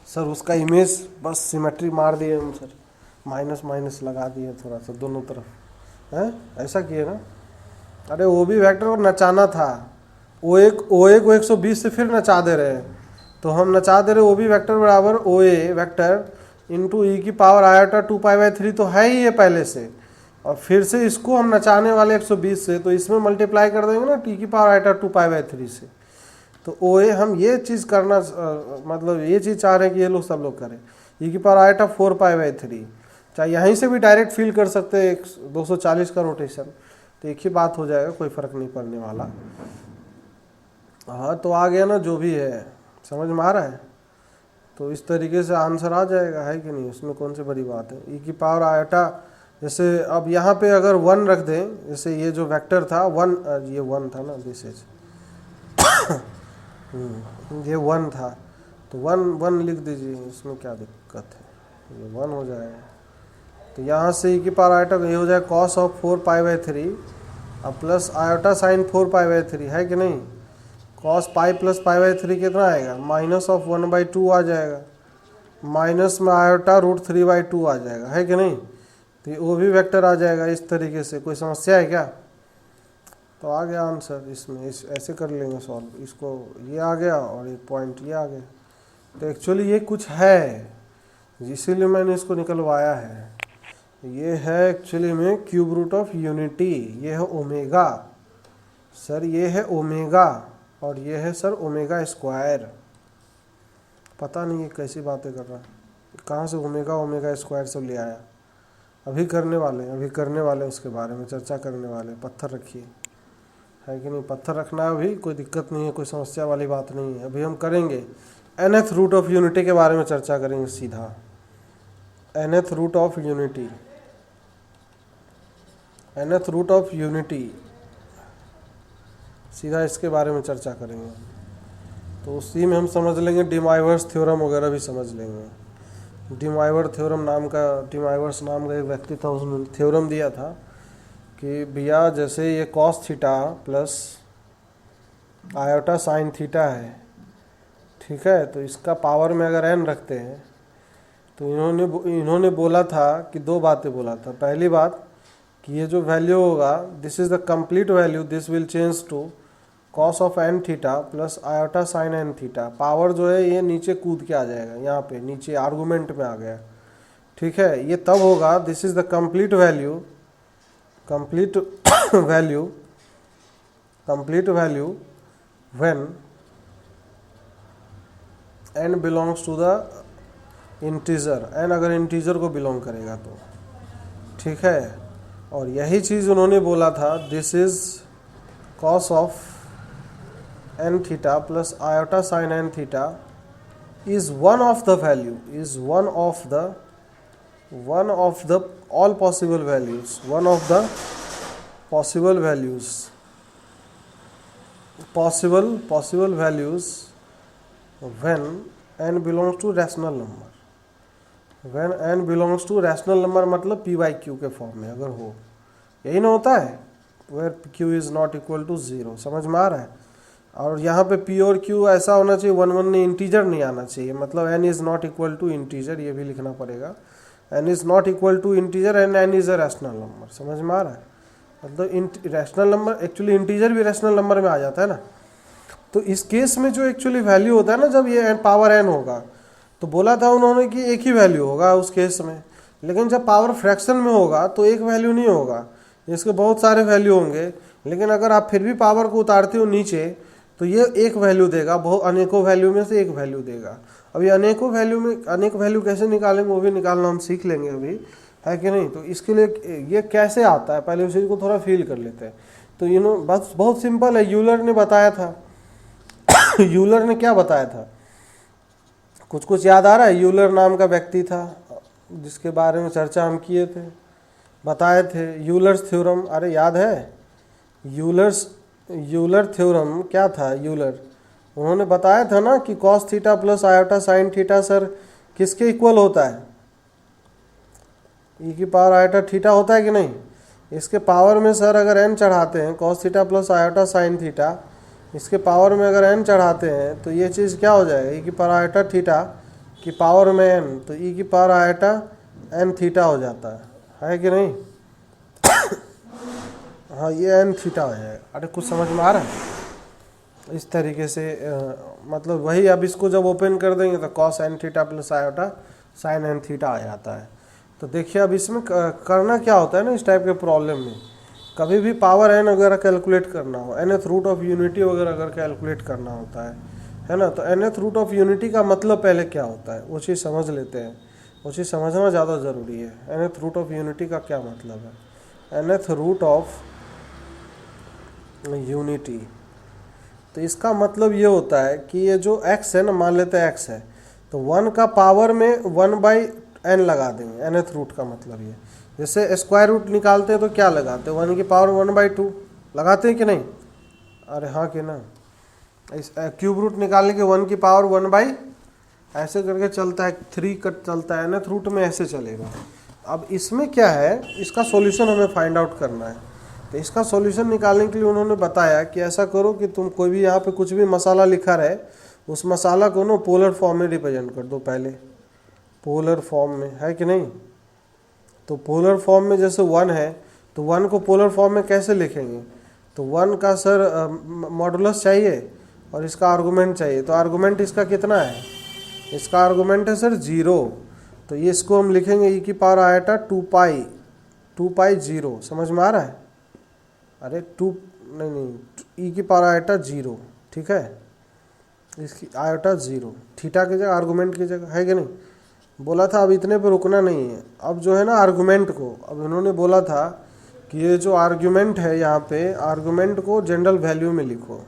सर उसका इमेज बस सिमेट्री मार दिए हम सर, माइनस लगा दिए थोड़ा सा दोनों तरफ, हैं ऐसा किए ना। अरे वो भी वेक्टर को नचाना था, ओ1 को 120 से फिर नचा दे रहे हैं, तो हम नचा दे रहे, वो भी वेक्टर बराबर OA वेक्टर इंटू ई की पावर आयोटा 2π/3 तो है ही ये पहले से, और फिर से इसको हम नचाने वाले 120 से, तो इसमें मल्टीप्लाई कर देंगे ना टी की पावर आइटा 2π/3 से। तो ओए हम ये चीज़ करना मतलब ये चीज़ चाह रहे हैं कि ये लोग सब लोग करें, ई की पावर आइटा 4π/3। चाहे यहीं से भी डायरेक्ट फील कर सकते हैं 240 का रोटेशन, तो एक ही बात हो जाएगा, कोई फ़र्क नहीं पड़ने वाला। हाँ तो आ गया ना, जो भी है समझ में आ रहा है। तो इस तरीके से आंसर आ जाएगा, है कि नहीं, उसमें कौन सी बड़ी बात है। ई की पावर आइटा, जैसे अब यहाँ पे अगर 1 रख दें, जैसे ये जो वेक्टर था 1, ये 1 था ना, दिस इज ये 1 था, तो 1 लिख दीजिए, इसमें क्या दिक्कत है, ये 1 हो जाएगा। तो यहाँ से ई की पावर आइटा ये हो जाएगा cos ऑफ 4π/3 अब प्लस आयोटा साइन 4π/3, है कि नहीं। cos पाई प्लस π/3 कितना आएगा, माइनस ऑफ 1/2 आ जाएगा, माइनस में आयोटा √3/2 आ जाएगा, है कि नहीं। तो वो भी वेक्टर आ जाएगा इस तरीके से। कोई समस्या है क्या। तो आ गया आंसर इसमें, ऐसे कर लेंगे सॉल्व। इसको ये आ गया और एक पॉइंट ये आ गया। तो एक्चुअली ये कुछ है, इसीलिए मैंने इसको निकलवाया है। ये है एक्चुअली में क्यूब रूट ऑफ यूनिटी। ये है ओमेगा सर, ये है ओमेगा, और ये है सर ओमेगा स्क्वायर। पता नहीं ये कैसी बातें कर रहा है, कहाँ से ओमेगा स्क्वायर सब ले आया। अभी करने वाले उसके बारे में चर्चा करने वाले। पत्थर रखिए, है कि नहीं, पत्थर रखना है अभी, कोई दिक्कत नहीं है, कोई समस्या वाली बात नहीं है। अभी हम करेंगे nth रूट ऑफ यूनिटी के बारे में चर्चा करेंगे सीधा। nth root of unity, nth root of unity, सीधा इसके बारे में चर्चा करेंगे। तो उसी में हम समझ लेंगे डिमाइवर्स थ्योरम वगैरह भी समझ लेंगे। डिमाइवर्स नाम का एक व्यक्ति था, उसने थ्योरम दिया था कि भैया जैसे ये cos theta plus iota sine theta है, ठीक है, तो इसका पावर में अगर n रखते हैं, तो इन्होंने बोला था कि 2 बातें बोला था। पहली बात कि ये जो वैल्यू होगा, this is the complete value, this will change to cos of n theta plus iota sine n theta. Power जो है ये नीचे कूद के आ जाएगा, यहाँ पे नीचे आर्गूमेंट में आ गया, ठीक है। ये तब होगा, this is the complete value when n belongs to the integer, n अगर इंटीजर को बिलोंग करेगा तो, ठीक है। और यही चीज़ उन्होंने बोला था, this is cos of n theta plus iota sine n theta is one of the value, is one of the all possible values, one of the possible values when n belongs to rational number, when n belongs to rational number मतलब p/q के form में अगर हो, यही ना होता है, where q is not equal to 0। समझ में आ रहा है। और यहाँ पे p और q ऐसा होना चाहिए, 1 में इंटीजर नहीं आना चाहिए, मतलब n is not equal to integer, ये भी लिखना पड़ेगा। n is not equal to integer and n is a rational number. समझ में आ रहा है, मतलब रैशनल नंबर, एक्चुअली इंटीजर भी रैशनल नंबर में आ जाता है ना। तो इस केस में जो एक्चुअली वैल्यू होता है ना, जब ये पावर n होगा, तो बोला था उन्होंने कि एक ही वैल्यू होगा उस केस में। लेकिन जब पावर फ्रैक्शन में होगा तो एक वैल्यू नहीं होगा, इसके बहुत सारे वैल्यू होंगे। लेकिन अगर आप फिर भी पावर को उतारते हो नीचे, तो ये एक वैल्यू देगा, बहुत अनेकों वैल्यू में से एक वैल्यू देगा। अब ये अनेकों वैल्यू में अनेक वैल्यू कैसे निकालेंगे वो भी निकालना हम सीख लेंगे अभी, है कि नहीं। तो इसके लिए ये कैसे आता है, पहले उस चीज़ को थोड़ा फील कर लेते हैं। तो बस बहुत सिंपल है, यूलर ने बताया था यूलर ने क्या बताया था, कुछ याद आ रहा है। यूलर नाम का व्यक्ति था जिसके बारे में चर्चा हम किए थे, बताए थे यूलर्स थ्योरम। अरे याद है, यूलर थ्योरम क्या था। यूलर उन्होंने बताया था ना कि cos theta plus iota sine theta sir किसके इक्वल होता है, ई की पावर आयोटा थीटा होता है कि नहीं। इसके पावर में सर अगर n चढ़ाते हैं, cos theta plus iota sine theta, इसके पावर में अगर n चढ़ाते हैं तो ये चीज़ क्या हो जाएगा, ई की पावर आयोटा थीटा की पावर में n, तो ई की पावर आयोटा n थीटा हो जाता है कि नहीं। हाँ, ये n थीटा हो जाएगा। अरे कुछ समझ में आ रहा है। इस तरीके से मतलब वही, अब इसको जब ओपन कर देंगे तो cos n theta plus iota sine n theta आ जाता है। तो देखिए अब इसमें करना क्या होता है ना, इस टाइप के प्रॉब्लम में कभी भी पावर एन वगैरह कैलकुलेट करना हो, nth रूट ऑफ यूनिटी वगैरह अगर कैलकुलेट करना होता है ना, तो nth रूट ऑफ यूनिटी का मतलब पहले क्या होता है वो चीज़ समझ लेते हैं। वो चीज़ समझना ज़्यादा ज़रूरी है। nth रूट ऑफ यूनिटी का क्या मतलब है, nth रूट ऑफ यूनिटी, तो इसका मतलब ये होता है कि ये जो x है ना, मान लेते हैं x है, तो 1 का पावर में 1/n लगा देंगे। nth रूट का मतलब ये, जैसे स्क्वायर रूट निकालते हैं तो क्या लगाते हैं, 1 की पावर 1/2 लगाते हैं कि नहीं, अरे हाँ कि ना। इस क्यूब रूट निकालने के 1 की पावर 1 ऐसे करके चलता है, 3 कट चलता है, nth रूट में ऐसे चलेगा। अब इसमें क्या है, इसका सॉल्यूशन हमें फाइंड आउट करना है। तो इसका सॉल्यूशन निकालने के लिए उन्होंने बताया कि ऐसा करो कि तुम कोई भी यहाँ पे कुछ भी मसाला लिखा रहे, उस मसाला को ना पोलर फॉर्म में रिप्रेजेंट कर दो। पहले पोलर फॉर्म में है कि नहीं, तो पोलर फॉर्म में जैसे 1 है तो 1 को पोलर फॉर्म में कैसे लिखेंगे, तो 1 का सर मॉडुलस चाहिए और इसका आर्गूमेंट चाहिए। तो आर्गूमेंट इसका कितना है, इसका आर्गूमेंट है सर 0। तो ये इसको हम लिखेंगे e की पावर आयटा 2 पाई 0। समझ में आ रहा है, अरे 2 नहीं e की पावर आयटा 0, ठीक है, इसकी आयटा 0 थीटा की जगह, आर्गूमेंट की जगह, है कि नहीं। बोला था अब इतने पे रुकना नहीं है, अब जो है ना आर्गूमेंट को, अब इन्होंने बोला था कि ये जो आर्गूमेंट है यहाँ पे, आर्गूमेंट को जनरल वैल्यू में लिखो।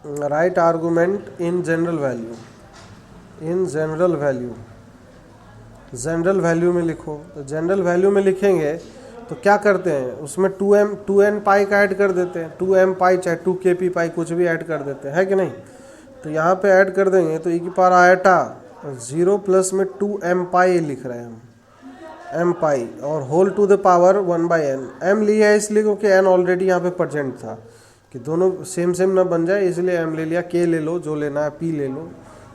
Right argument in general value, in general value, general value में लिखो। तो जनरल वैल्यू में लिखेंगे तो क्या करते हैं, उसमें 2n पाई का ऐड कर देते हैं, 2m पाई चाहे 2kp पाई कुछ भी ऐड कर देते हैं, है कि नहीं। तो यहाँ पे ऐड कर देंगे तो e की पावर आयटा 0 प्लस में 2m पाई लिख रहे हैं हम, m पाई और whole to the power 1/n। m लिया है इसलिए क्योंकि n ऑलरेडी यहाँ पे प्रेजेंट था, कि दोनों सेम सेम ना बन जाए, इसलिए m ले लिया। k ले लो, जो लेना है p ले लो,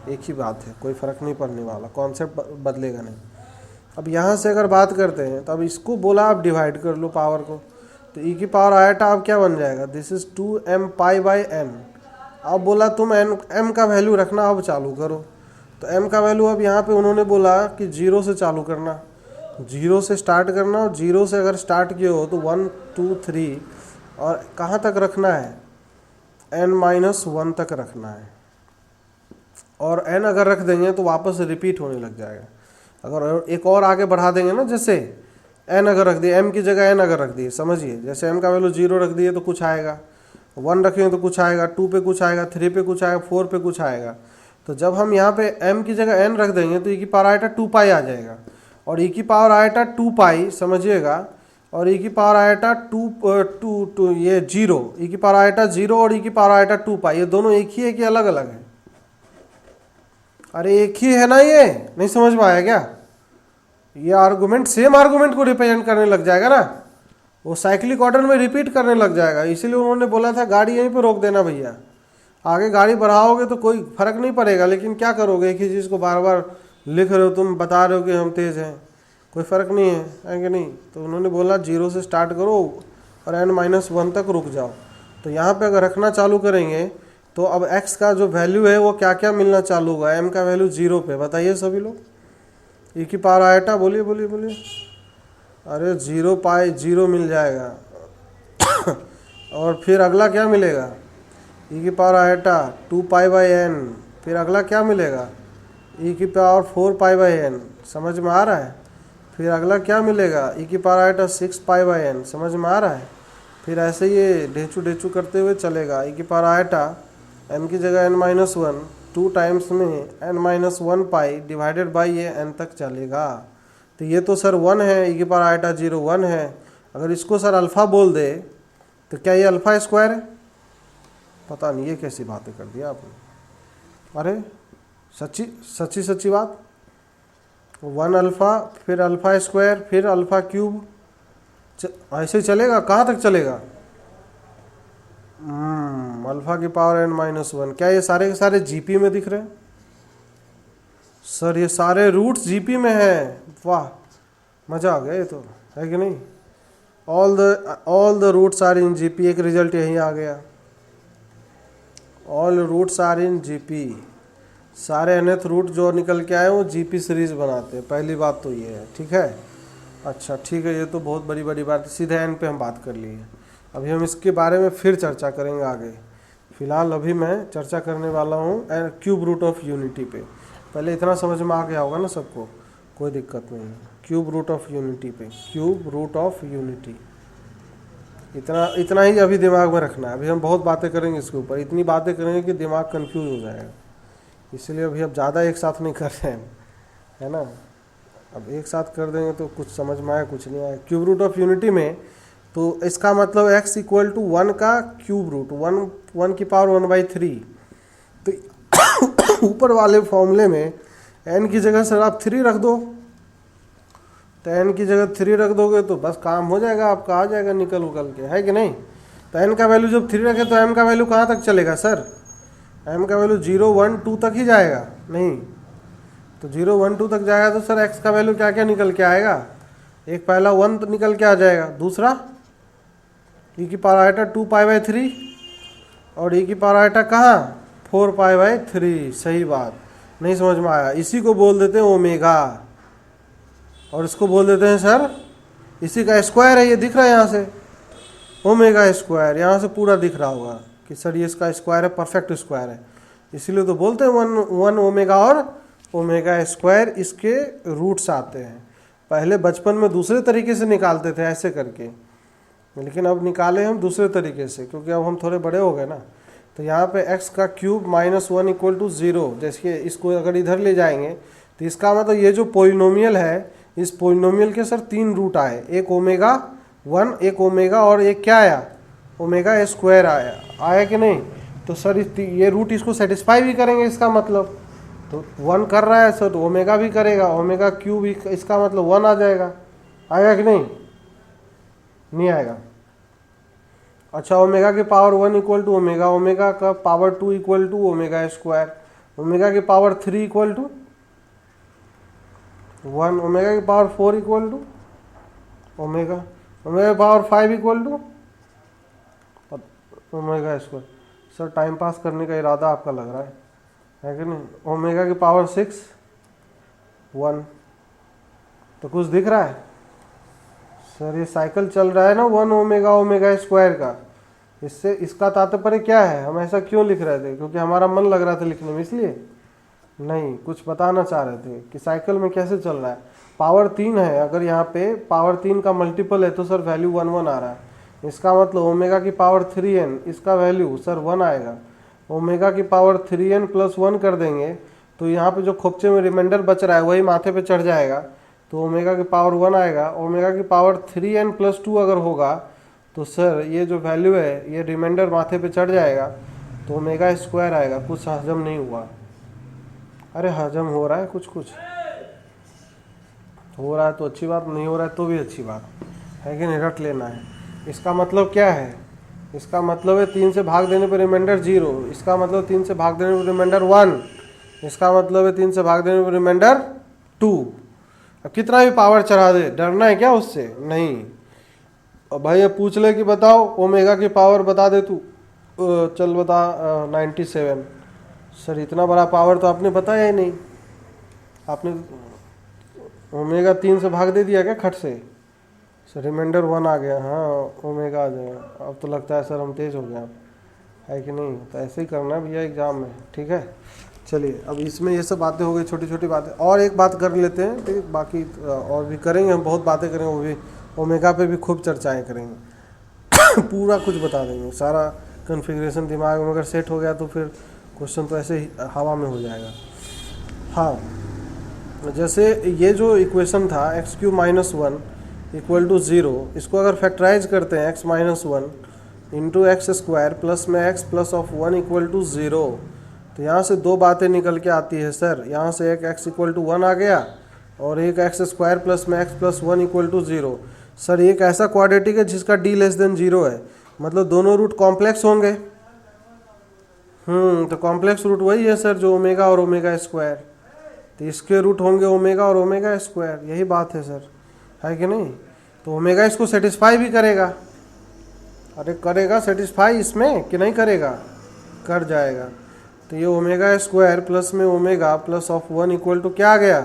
एक ही बात है, कोई फ़र्क नहीं पड़ने वाला, कॉन्सेप्ट बदलेगा नहीं। अब यहाँ से अगर बात करते हैं तो अब इसको बोला आप डिवाइड कर लो पावर को, तो e की पावर आयटा अब क्या बन जाएगा, this is 2m pi n। अब बोला तुम m का वैल्यू रखना, अब चालू करो। तो m का वैल्यू अब यहाँ पे उन्होंने बोला कि 0 से चालू करना, 0 से स्टार्ट करना, और 0 से अगर स्टार्ट किए हो तो 1 2 3 और कहाँ तक रखना है, n-1 तक रखना है। और n अगर रख देंगे तो वापस रिपीट होने लग जाएगा। अगर एक और आगे बढ़ा देंगे ना, जैसे n अगर रख दिए, m की जगह n अगर रख दिए, समझिए जैसे m का वैल्यू 0 रख दिए तो कुछ आएगा, 1 रखेंगे तो कुछ आएगा, 2 पे कुछ आएगा, 3 पे कुछ आएगा, 4 पे कुछ आएगा। तो जब हम यहाँ पे m की जगह n रख देंगे तो e की पावर आयटा 2 पाई आ जाएगा, और e की पावर आयटा 2 पाई समझिएगा, और e की पावर आयटा 2 ये 0, e की पावर आयटा 0 और e की पावर आयटा 2 पाई, ये दोनों एक ही है कि अलग अलग है, अरे एक ही है ना, ये नहीं समझ में आया क्या। ये आर्गुमेंट सेम आर्गुमेंट को रिप्रेजेंट करने लग जाएगा ना, वो साइक्लिक ऑर्डर में रिपीट करने लग जाएगा। इसीलिए उन्होंने बोला था गाड़ी यहीं पे रोक देना भैया, आगे गाड़ी बढ़ाओगे तो कोई फर्क नहीं पड़ेगा, लेकिन क्या करोगे, एक ही चीज़ को बार बार लिख रहे हो, तुम बता रहे हो कि हम तेज़ हैं, कोई फ़र्क नहीं है कि नहीं। तो उन्होंने बोला 0 से स्टार्ट करो और n-1 तक रुक जाओ। तो यहाँ पे अगर रखना चालू करेंगे तो अब x का जो वैल्यू है वो क्या क्या मिलना चालू होगा, m का वैल्यू 0 पे, बताइए सभी लोग, e की पावर आयटा, बोलिए बोलिए बोलिए, अरे 0 पाई 0 मिल जाएगा और फिर अगला क्या मिलेगा, e की पावर आयटा 2 पाई/n, फिर अगला क्या मिलेगा, e की पावर 4 पाई/n, समझ में आ रहा है। फिर अगला क्या मिलेगा, e की पावर आयटा 6 पाई/n, समझ में आ रहा है। फिर ऐसे ये ढेचू ढेचू करते हुए चलेगा, e की पावर आयटा n की जगह n-1 2 टाइम्स में n-1 पाई डिवाइडेड बाई ये n तक चलेगा। तो ये तो सर 1 है, e की पावर आयटा 0 1 है। अगर इसको सर अल्फ़ा बोल दे तो क्या ये अल्फ़ा स्क्वायर है, पता नहीं ये कैसी बातें कर दिया आपने। अरे सच्ची सच्ची बात, 1 अल्फ़ा फिर अल्फ़ा स्क्वायर फिर अल्फ़ा क्यूब, ऐसे ही चलेगा, कहाँ तक चलेगा, अल्फ़ा की पावर n-1। क्या ये सारे के सारे जीपी में दिख रहे हैं, सर ये सारे रूट्स जीपी में है, वाह मज़ा आ गया ये तो, है कि नहीं। All the roots are in GP, एक रिजल्ट यही आ गया, all roots are in GP. सारे nth रूट जो निकल के आए वो जीपी सीरीज बनाते हैं, पहली बात तो ये है, ठीक है। अच्छा ठीक है, ये तो बहुत बड़ी बड़ी बात, सीधे एन पे हम बात कर लिए। अभी हम इसके बारे में फिर चर्चा करेंगे आगे। फिलहाल अभी मैं चर्चा करने वाला हूँ क्यूब रूट ऑफ यूनिटी पे। पहले इतना समझ में आ गया होगा ना सबको, कोई दिक्कत नहीं है। क्यूब रूट ऑफ यूनिटी पे, क्यूब रूट ऑफ यूनिटी, इतना ही अभी दिमाग में रखना है। अभी हम बहुत बातें करेंगे इसके ऊपर, इतनी बातें करेंगे कि दिमाग कंफ्यूज हो जाएगा, इसलिए अभी अब ज़्यादा एक साथ नहीं कर रहे हैं, है ना। अब एक साथ कर देंगे तो कुछ समझ में आया, कुछ नहीं आया। क्यूब रूट ऑफ यूनिटी में तो इसका मतलब x इक्वल टू 1 का क्यूब रूट, 1 की पावर 1/3। तो ऊपर वाले फॉर्मूले में n की जगह सर आप 3 रख दो, तो n की जगह 3 रख दोगे तो बस काम हो जाएगा आपका, आ जाएगा निकल उकल के, है कि नहीं। तो n का वैल्यू जब 3 रखे तो m का वैल्यू कहाँ तक चलेगा सर, m का वैल्यू 0 1 2 तक ही जाएगा, नहीं तो 0 1 2 तक जाएगा। तो सर x का वैल्यू क्या क्या निकल के आएगा, एक पहला 1 तो निकल के आ जाएगा, दूसरा e की पावर आइटा 2π/3 और e की पावर आइटा कहाँ 4π/3। सही बात, नहीं समझ में आया, इसी को बोल देते हैं ओमेगा, और इसको बोल देते हैं सर, इसी का स्क्वायर है, ये दिख रहा है यहाँ से ओमेगा स्क्वायर, यहाँ से पूरा दिख रहा होगा कि सर ये इसका स्क्वायर है, परफेक्ट स्क्वायर है, इसीलिए तो बोलते हैं 1 ओमेगा और ओमेगा स्क्वायर। इसके रूट्स आते हैं, पहले बचपन में दूसरे तरीके से निकालते थे ऐसे करके, लेकिन अब निकाले हम दूसरे तरीके से, क्योंकि अब हम थोड़े बड़े हो गए ना। तो यहाँ पे x का क्यूब -1 इक्वल टू 0, जैसे इसको अगर इधर ले जाएंगे तो इसका मतलब ये जो पोलिनोमियल है, इस पोलिनोमियल के सर 3 रूट आए, एक ओमेगा 1, एक ओमेगा, और एक क्या आया ओमेगा स्क्वायर आया कि नहीं। तो सर ये रूट इसको सेटिस्फाई भी करेंगे, इसका मतलब तो 1 कर रहा है सर, तो ओमेगा भी करेगा, ओमेगा क्यूब इसका मतलब 1 आ जाएगा, आएगा कि नहीं आएगा। अच्छा, ओमेगा की power 1 equal to omega, omega का power 2 equal to omega square, omega की पावर 3 इक्वल टू 1, ओमेगा की power 4 equal to omega, omega की power 5 equal to omega square. Sir time pass करने का इरादा आपका लग रहा है कि नहीं। ओमेगा की पावर 6 1, तो कुछ दिख रहा है सर, ये साइकिल चल रहा है ना 1 ओमेगा ओमेगा स्क्वायर का। इससे इसका तात्पर्य क्या है, हम ऐसा क्यों लिख रहे थे, क्योंकि हमारा मन लग रहा था लिखने में, इसलिए नहीं, कुछ बताना चाह रहे थे कि साइकिल में कैसे चल रहा है। पावर 3 है, अगर यहाँ पे पावर 3 का मल्टीपल है तो सर वैल्यू 1 1 आ रहा है, इसका मतलब ओमेगा की पावर 3n, इसका वैल्यू सर 1 आएगा। ओमेगा की पावर 3n प्लस 1 कर देंगे तो यहाँ पे जो खोपचे में रिमाइंडर बच रहा है वही माथे पे चढ़ जाएगा, तो ओमेगा की पावर 1 आएगा। ओमेगा की पावर 3n प्लस 2 अगर होगा तो सर ये जो वैल्यू है ये रिमाइंडर माथे पे चढ़ जाएगा, तो ओमेगा स्क्वायर आएगा। कुछ हजम नहीं हुआ, अरे हजम हो रहा है, कुछ हो रहा है तो अच्छी बात, नहीं हो रहा है तो भी अच्छी बात है कि नहीं, रट लेना है। इसका मतलब क्या है, इसका मतलब है 3 से भाग देने पर रिमाइंडर 0, इसका मतलब 3 से भाग देने पर रिमाइंडर 1, इसका मतलब है 3 से भाग देने पर रिमाइंडर 2। अब कितना भी पावर चढ़ा दे, डरना है क्या उससे, नहीं। अब भाई अब पूछ ले कि बताओ ओमेगा की पावर बता दे तू, चल बता 97। सर इतना बड़ा पावर तो आपने बताया ही नहीं, आपने ओमेगा 3 से भाग दे दिया क्या खट से। सर रिमाइंडर 1 आ गया, हाँ ओमेगा आ जाएगा। अब तो लगता है सर हम तेज हो गए, है कि नहीं। तो ऐसे ही करना है भैया एग्जाम में, ठीक है। चलिए अब इसमें ये सब बातें हो गई, छोटी छोटी बातें। और एक बात कर लेते हैं, ठीक, बाकी और भी करेंगे, हम बहुत बातें करेंगे, वो भी ओमेगा पे भी खूब चर्चाएं करेंगे पूरा कुछ बता देंगे, सारा कन्फिग्रेशन दिमाग में अगर सेट हो गया तो फिर क्वेश्चन तो ऐसे ही हवा में हो जाएगा। हाँ, जैसे ये जो इक्वेशन था x³ - 1 इक्वल टू 0, इसको अगर फैक्टराइज करते हैं x - 1 into X square plus में x plus of 1 equal to 0, तो यहाँ से दो बातें निकल के आती है सर। यहाँ से एक x इक्वल टू 1 आ गया और एक एक्स स्क्वायर प्लस में x plus 1 equal to 0। Sir एक ऐसा क्वाड्रेटिक है जिसका d लेस देन 0 है, मतलब दोनों रूट कॉम्प्लेक्स होंगे। तो कॉम्प्लेक्स रूट वही है सर जो ओमेगा और ओमेगा स्क्वायर, तो इसके रूट होंगे ओमेगा और ओमेगा स्क्वायर, यही बात है सर, है कि नहीं। तो ओमेगा इसको सेटिस्फाई भी करेगा, अरे करेगा सेटिस्फाई इसमें कि नहीं करेगा, कर जाएगा। तो ये ओमेगा स्क्वायर प्लस में omega plus of 1 equal to क्या आ गया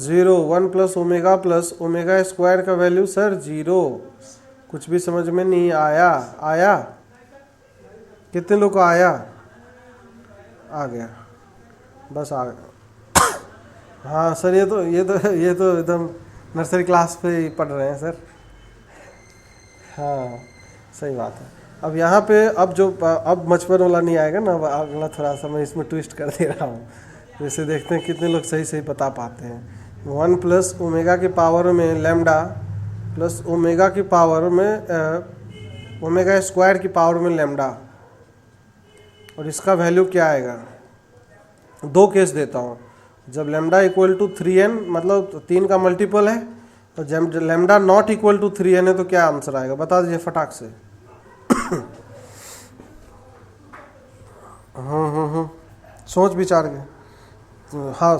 0। 1 प्लस ओमेगा स्क्वायर का वैल्यू सर 0। कुछ भी समझ में नहीं आया? आया? कितने लोग को आया? आ गया, बस आ गया। हाँ सर, ये तो एकदम नर्सरी क्लास पे ही पढ़ रहे हैं सर। हाँ सही बात है। अब यहाँ पे अब बचपन वाला नहीं आएगा ना, अब अगला थोड़ा सा मैं इसमें ट्विस्ट कर दे रहा हूँ। जैसे देखते हैं कितने लोग सही सही बता पाते हैं। 1 प्लस ओमेगा की पावर में लैम्डा प्लस ओमेगा की पावर में ओमेगा स्क्वायर की पावर में लैम्डा, और इसका वैल्यू क्या आएगा? दो केस देता हूँ। जब लैम्डा इक्वल टू 3n मतलब 3 का मल्टीपल है, और जब lambda naught equal to 3n है तो क्या आंसर आएगा? बता दीजिए फटाक से। सोच विचार के। हाँ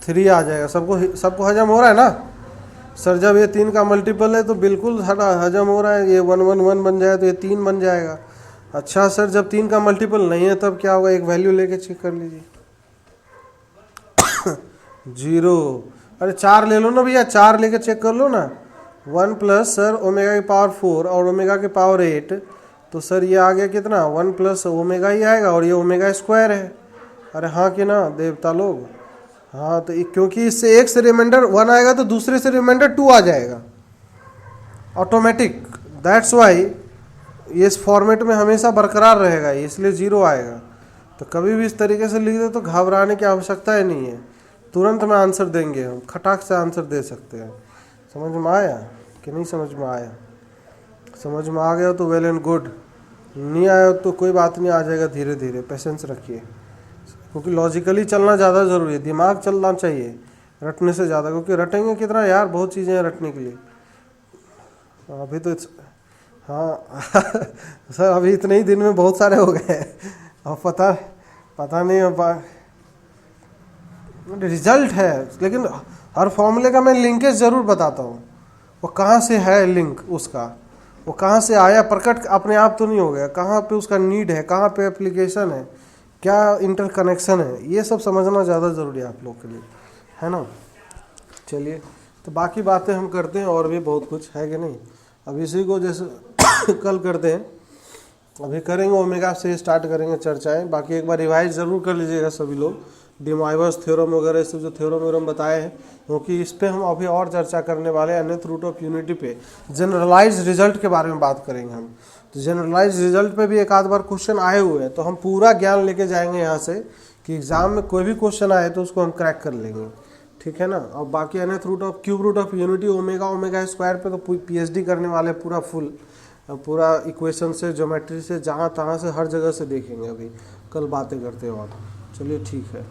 3 आ जाएगा। सबको हजम हो रहा है ना सर? जब ये 3 का मल्टीपल है तो बिल्कुल हजम हो रहा है। ये 1 1 1 बन जाए तो ये 3 बन जाएगा। अच्छा सर, जब 3 का मल्टीपल नहीं है तब क्या होगा? एक वैल्यू लेके चेक कर लीजिए। 0। अरे 4 ले लो ना भैया, 4 लेके चेक कर लो ना। 1 प्लस सर ओमेगा की पावर 4 और ओमेगा की पावर 8, तो सर ये आ गया कितना? 1 प्लस ओमेगा ही आएगा, और ये ओमेगा स्क्वायर है। अरे हाँ कि ना देवता लोग? हाँ, तो क्योंकि इससे एक से रिमाइंडर 1 आएगा तो दूसरे से रिमाइंडर 2 आ जाएगा ऑटोमेटिक। दैट्स वाई ये इस फॉर्मेट में हमेशा बरकरार रहेगा, इसलिए 0 आएगा। तो कभी भी इस तरीके से लिख दे तो घबराने की आवश्यकता ही नहीं है, तुरंत में आंसर देंगे हम, खटाक से आंसर दे सकते हैं। समझ में आया कि नहीं समझ में आया? समझ में आ गया तो वेल एंड गुड, नहीं आया तो कोई बात नहीं, आ जाएगा धीरे धीरे। पेशेंस रखिए, क्योंकि लॉजिकली चलना ज़्यादा ज़रूरी है। दिमाग चलना चाहिए रटने से ज़्यादा, क्योंकि रटेंगे कितना यार, बहुत चीज़ें हैं रटने के लिए। अभी तो हाँ सर अभी इतने ही दिन में बहुत सारे हो गए। अब पता नहीं रिजल्ट है, लेकिन हर फॉर्मूले का मैं लिंकेज ज़रूर बताता हूँ। वो कहाँ से है लिंक उसका, वो कहाँ से आया, प्रकट अपने आप तो नहीं हो गया, कहाँ पे उसका नीड है, कहाँ पे एप्लीकेशन है, क्या इंटरकनेक्शन है, ये सब समझना ज़्यादा ज़रूरी है आप लोग के लिए, है ना। चलिए, तो बाकी बातें हम करते हैं, और भी बहुत कुछ है कि नहीं। अब इसी को जैसे कल करते हैं, अभी करेंगे ओमेगा से स्टार्ट करेंगे चर्चाएं। बाकी एक बार रिवाइज ज़रूर कर लीजिएगा सभी लोग, डी मोइवर्स थ्योरम वगैरह सब जो थ्योरम वगैरह बताए हैं, क्योंकि इस पे हम अभी और चर्चा करने वाले हैं। nth रूट ऑफ यूनिटी पे जनरलाइज रिजल्ट के बारे में बात करेंगे हम। तो जनरलाइज रिजल्ट पे भी एक आध बार क्वेश्चन आए हुए हैं, तो हम पूरा ज्ञान लेके जाएंगे यहाँ से कि एग्जाम में कोई भी क्वेश्चन आए तो उसको हम क्रैक कर लेंगे, ठीक है ना। और बाकी nth root of cube root of unity omega square पे तो PhD करने वाले पूरा फुल पूरा इक्वेशन से, ज्योमेट्री से, जहाँ तहाँ से, हर जगह से देखेंगे। अभी कल बातें करते हैं और चलिए ठीक है।